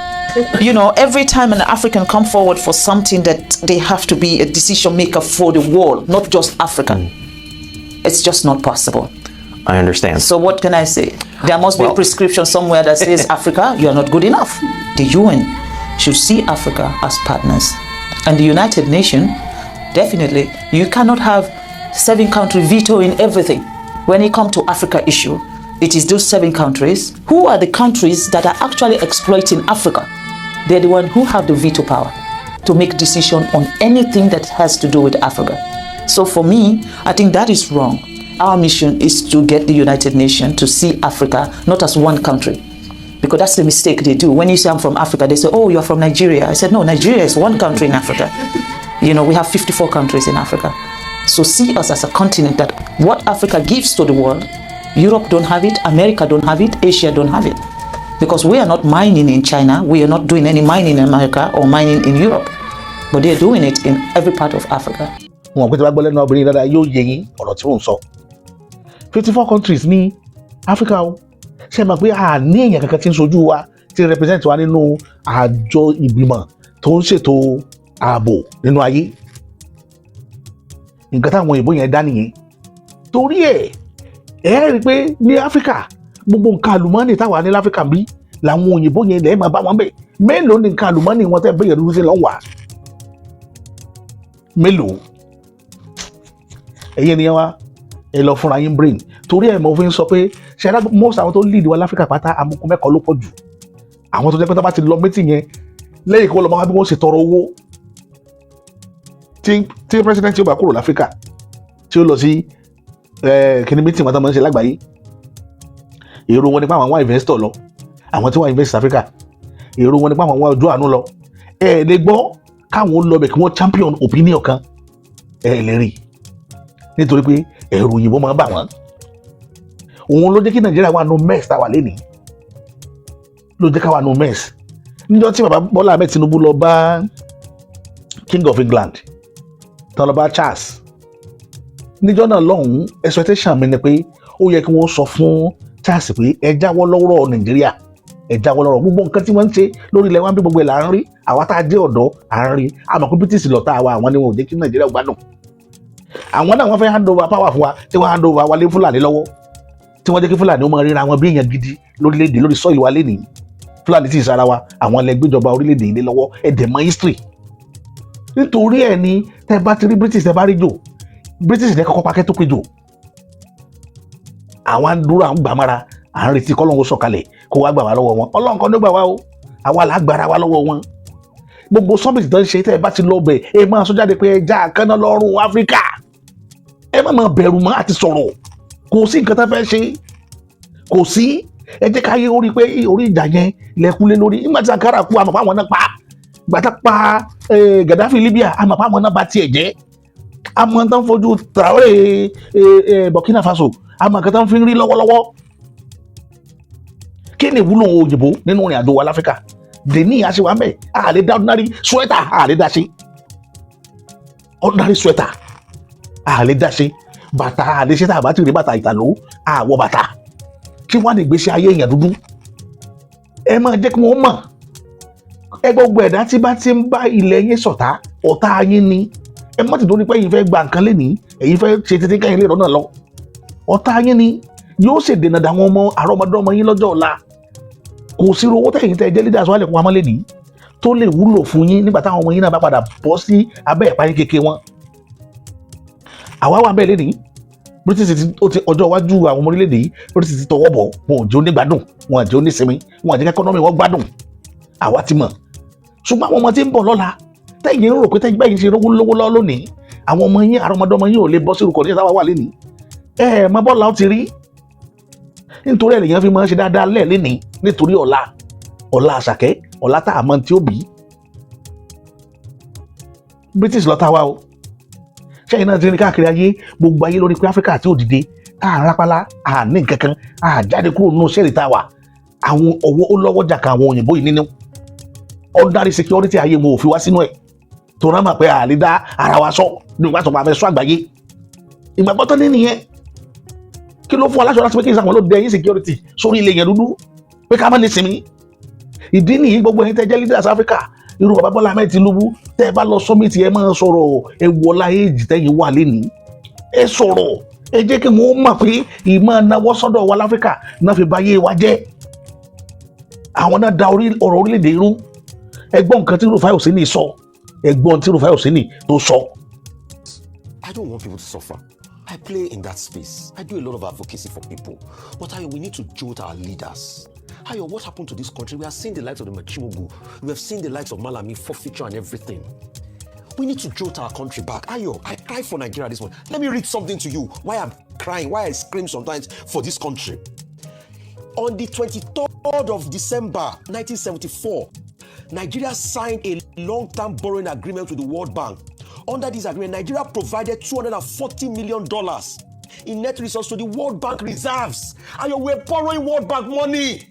You know, every time an African come forward for something that they have to be a decision maker for the world, not just Africa. It's just not possible. I understand. So what can I say? There must be a prescription somewhere that says, Africa, you are not good enough. The UN should see Africa as partners. And the United Nations, definitely, you cannot have 7-country veto in everything. When it comes to Africa issue, it is those 7 countries who are the countries that are actually exploiting Africa. They're the ones who have the veto power to make decision on anything that has to do with Africa. So for me, I think that is wrong. Our mission is to get the United Nations to see Africa not as one country, because that's the mistake they do. When you say I'm from Africa, they say, oh, you're from Nigeria. I said, no, Nigeria is one country in Africa. You know, we have 54 countries in Africa. So see us as a continent that what Africa gives to the world, Europe don't have it, America don't have it, Asia don't have it. Because we are not mining in China, we are not doing any mining in America or mining in Europe, but they are doing it in every part of Africa. Wọn pé tí wọ́n gbọ́ lẹ́nu obìnrin dáadáa yóò yé yín ọ̀rọ̀ tí wọ́n sọ 54 countries ní Africa o ṣe mọ̀ pé a ní èèyàn kankan tí ń sojú wa tí ń represent wa nínú àjọ ìgbìmọ̀ tó ń ṣètò ààbò nínú ayé nǹkan táwọn òyìnbó yẹn dá nìyẹn torí ẹ̀ rí i pé ní Africa gbogbo nǹkan àlùmọ́ọ́nì táwa ní láfíríkà bí làwọn òyìnbó yẹn lẹ́ẹ̀ máa bá wọn bẹ̀ mélòó ni nǹkan àlùmọ́ọ́nì wọn tẹ́ bẹ́ẹ̀ rúdú sí lọ́wọ́ mélòó ẹ̀yẹ́ ni wa ẹ lọ fúnra yín brain torí ẹ̀ mo fi ń sọ pé ṣẹlá most àwọn tó lead wa láfíríkà pátá amukun mẹ́kọ̀ọ́ ló pọ̀ jù àwọn tó jẹ́ pé tó bá ti lọ meeting yẹn lẹ́yìn kó lọ máa bí wọ́n ṣe tọrọ owó tí president yóò bá kúrò láfíríkà tí ó lọ sí kíní meeting wọn tó máa ń ṣe lágbàáyé èrò wọn ni pé àwọn wá investor lọ àwọn tí wọ́n invest Africa èrò wọn ni pé àwọn wá ojú àánú lọ lè gbọ́ káwọn lọ bẹ̀ kí wọ́n champion opinion kan lè rí nítorí pé ẹ̀rù òyìnbó máa bà wọ́n òun ló jẹ́ kí Nàìjíríà wà nù mess tá a wà lénìí ló jẹ́ ká wà nù mess níjọ́ tí bàbá Bọ́lá Ahmed Tinubu lọ bá King of England tán lọ bá Charles níjọ́ náà lọ́hùn-ún expectation mi ni pé ó yẹ kí wọ́n sọ fún Charles pé ẹ jáwọ́ lọ́rọ̀ Nàìjíríà ẹ jáwọ́ lọ́rọ̀ gbogbo nǹkan tí wọ́n ń ṣe lórí ilẹ̀ wa bí gbogbo ẹ̀ là ń rí àwa tá a jẹ́ ọ̀dọ́ à ń rí àmọ́ pé British lọ́tà àwa àwọn ni wọn ò jẹ́ kí Nàìjíríà gbádùn àwọn náà wọ́n fẹ́ hand over power fún wa tí wọ́n hand over wa lé Fúlàní lọ́wọ́ tí wọ́n jẹ́ kí Fúlàní ó máa ríra wọn bí èèyàn gidi lórílẹ̀‐èdè lórí sọ́ọ̀lì wa lénìí Fúlàní tí ì sára wa àwọn ẹlẹgbẹ́jọba orílẹ̀‐èdè ilé lọ́wọ́ ẹ̀dẹ̀ mọ́ history nítorí ẹ̀ ni tẹ́ bá ti rí British tẹ́ bá rí jò British ní kọ́kọ́ pakẹ́ tó pé jò àwọn àdúró àwọn gbàmára à ń retí kọ́lọ́hún sọ̀kalẹ̀ kó wá gbà wá lọ́wọ́ wọn Ọlọ́run kan ló gbà wá o àwa là á gbára wá lọ́wọ́ wọn gbogbo summit tó ń ṣe tẹ́ ẹ bá ti lọ bẹ̀ ẹ máa sọ jáde pé ẹja àkànná lọ́rùn Áfíríkà ẹ má máa bẹ̀rù mọ́ àti sọ̀rọ̀ kò sí nǹkan tó fẹ́ ṣe kò sí ẹ jẹ́ ká yé orí pé orí ìjà yẹn lẹ́kúnlé lórí nígbà tí Sankara kú àmọ́ fáwọn náà pa gbàtà pa Gaddafi Libya àmọ́ fáwọn náà bá tiẹ̀ jẹ́ àmọ́ tán fojú Traoré Burkina Faso àmọ́ nǹkan tán fi ń rí lọ́wọ́lọ́wọ́ kí ni ìwúlò òyìnbó nínú ìrìn àjò wa láfíríkà dèní àṣewà mẹ́ àlè dá ordinary sweater àlè dá ṣe ordinary sweater àlè dá ṣe bàtà àlè ṣe tá a bá ti rí bàtà ìtàló àwọ̀ bàtà kí wọ́n á lè gbèsè ayé èèyàn dúdú ẹ máa jẹ́ kí wọ́n mọ̀ ẹ gbogbo ẹ̀dá tí bá ti ń bá ilẹ̀ yín ṣọ̀tá ọ̀tá yín ni ẹ má ti dórí pé ẹ̀yin fẹ́ gba nǹkan lénìí ẹ̀yin fẹ́ ṣe títí kẹ́yìn lè rọ́nà lọ ọ̀tá yín ni yóò ṣèdènà dàwọn ọmọ àrọ́mọdọ́mọ yín lọ́jọ́ ọ̀la kò sí owó tẹ̀yìn tẹ́ jẹ́ leaders wà lè kún amọ́lé ní tó lè wúlò fún yín nígbà táwọn ọmọ yín náà bá padà bọ́ sí abẹ́ ìpayín kékeré wọn. àwa wà bẹ́ẹ̀ lẹ́nìí British ti ọjọ́ iwájú àwọn ọmọ orílẹ̀-èdè yìí British ti tọwọ́ bọ̀ wọn ò jẹ́ onígbádùn wọn ò jẹ́ onísinmi wọn ò jẹ́ kẹ́kọ́nọ́mì wọn gbádùn àwa ti mọ̀ ṣùgbọ́n àwọn ọmọ tí ń bọ̀ lọ́la tẹ̀yìn rò pé tẹ̀yìn báyìí ṣe lówó lọ́wọ́ lónìí àwọn ọmọ yín àrọ́mọdọ́mọ yín ò lè bọ́ sí orúkọ ní ìta wà lénìí mọ bọ́ọ̀lù ti rí nítorí ènìyàn fi máa ń ṣe dáadáa lẹ́ẹ̀lẹ́ ní nítorí ọ̀la àṣàkẹ́ ọ̀la tá a mọ̀ tí ó bí British lọ́tà wa o ṣẹ́yìn náà ti rí káàkiri ayé gbogbo ayé lórí pé Áfíríkà àti òdìdé tá a rápálá a ní nǹkankan a jáde kúrò nínú sẹ́ẹ̀rì tá a wà àwọn ọwọ́ ó lọ́wọ́ jàkà àwọn òyìnbó yìí nínú ordinary security ayé wọn ò fi wá sínú ẹ̀ tó rán mà pé a lè dá ara wa sọ nígbà tó máa fẹ́ sọ àgbáyé ìgbàgbọ́ tó ní nìyẹn kí ló fún aláṣọ láti pé kí n sàwọn ló dé ẹ̀yin security sórí ilẹ̀ yẹn dúdú pé ká má lè sinmi ìdí nìyí gbogbo ẹ̀yin tẹ́ jẹ́ leaders Africa irú bàbá Bọ́lá Ahmed Tinubu tẹ́ ẹ bá lọ summit ẹ máa sọ̀rọ̀ ẹ wọlá èjì tẹ́yìn wà lénìí ẹ sọ̀rọ̀ ẹ jẹ́ kí wọ́n mọ̀ pé ìmọ̀ náwó sọ́dọ̀ wa láfíríkà náà fi báyé wa jẹ́ àwọn náà da ọ̀rọ̀ orílẹ̀-èdè irú ẹgbọ́n nǹkan tí Elrufai Oselu sọ ẹgbọ́n tí Elrufai Oselu tó sọ. I don't want people to suffer. I play in that space. I do a lot of advocacy for people. But we need to jolt our leaders. Ayo, what happened to this country? We have seen the likes of the Machimugu. We have seen the likes of Malami, forfeiture and everything. We need to jolt our country back. Ayo, I cry for Nigeria this one. Let me read something to you. Why I'm crying, why I scream sometimes for this country. On the 23rd of December, 1974, Nigeria signed a long-term borrowing agreement with the World Bank. Under this agreement, Nigeria provided $240 million in net resources to the World Bank reserves. And we're borrowing World Bank money.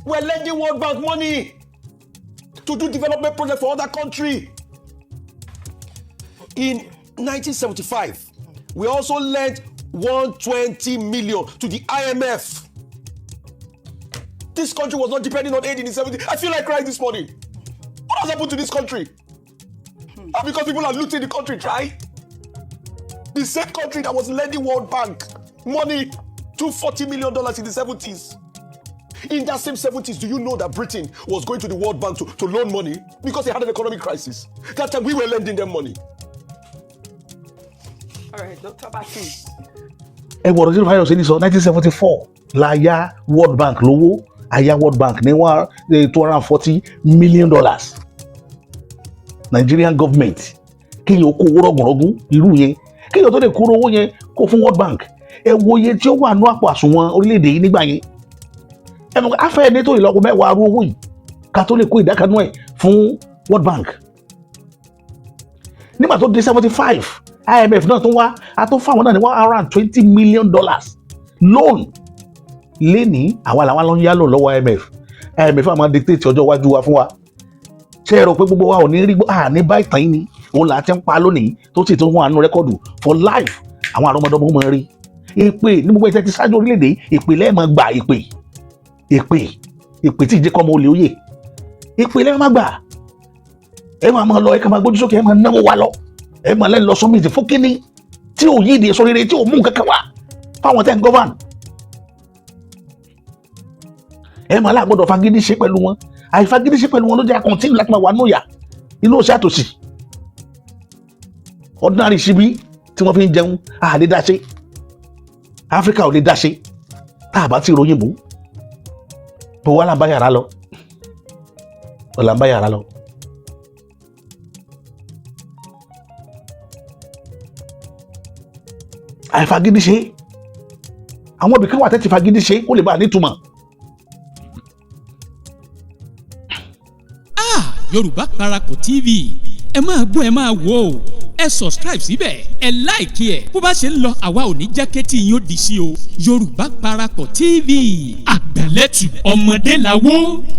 We're lending World Bank money to do development projects for other countries. In 1975, we also lent $120 million to the IMF. This country was not depending on aid in the 70s. I feel like crying this morning. What has happened to this country? And because people are looting the country dry. The same country that was lending World Bank money, $240 million in the 70s. In that same 70s, do you know that Britain was going to the World Bank to loan money because they had an economic crisis? That time we were lending them money. All right, Dr. Bati. Ẹ gbọ́dọ̀ sí Elrufai Oselu sọ 1974 la yá World Bank lówó àyà World Bank ní $240 million. Nigerian government kéèyàn kó owó rọ̀gùnrọ̀gùn irú yẹn kéèyàn tó lè kó owó yẹn kó fún World Bank ẹ wo iye tí ó wà ní àpò àsùnwọ̀n orílẹ̀-èdè yìí nígbà yẹn ẹnu afẹ́ ní tó ìlọ́kùn mẹ́wàá arú owó yìí ká tó lè kó ìdákanú ẹ̀ fún World Bank nígbà tó di 75 IMF náà tún wá a tó fáwọn náà ní around $20 million loan lẹ́ni àwa làwọn ló ń yá lò lọ́wọ́ IMF àwọn máa dictate ọjọ́ iwájú wa fún wa ṣé ẹ rò pé gbogbo wa ò ní rí ní báyìí tán yín ni òun là á ti ń pa lónìí tó sì tún wọn àánú rẹ́kọ̀dù for life àwọn àrọ́mọdọ́mọ mọ̀ rí èpè ní gbogbo ìtẹ́ ti ṣáájú orílẹ̀-èdè èpè lẹ́ẹ̀mọ́ gbà èpè tí ìjẹ́kọ́ ọmọ olè òye èpè lẹ́ẹ̀mọ́ gbà ẹ máa lọ ẹ kà máa gbójú sókè ẹ máa náwó wa lọ ẹ máa lẹ́nu lọ sọmíìtì fún kínní tí ò yí ìdí èso rere tí ò mú kankan wá fáwọn tẹ́ ń gọ́fàn ẹ máa láàgbọ́dọ̀ fagídí ṣe pẹ̀lú wọn àìfagídí ṣe pẹ̀lú wọn ló jẹ́ àkọ́ntínú láti máa wà nóyà inú òṣì àtòsí ordinary ṣíbí tí wọ́n fi ń jẹun àlè dáṣe Áfíríkà ò lè dáṣe tá a bá ti ròyìn bò bó wà láǹbá yàrá lọ ọ̀làǹbá yàrá lọ. àìfagídí ṣe àwọn ibì kan wà tẹ́ ti fagídí ṣe ó lè bá a nítumọ̀. Yorùbá Parapọ̀ TV ẹ máa gbọ́ ẹ máa wò ó ẹ subscribe síbẹ̀ ẹ like ẹ̀ bó bá ṣe ń lọ àwa ò ní jákẹ́tì yín ó di sí o Yorùbá Parapọ̀ TV àgbàlẹ́tù ọmọdé làwọ̀.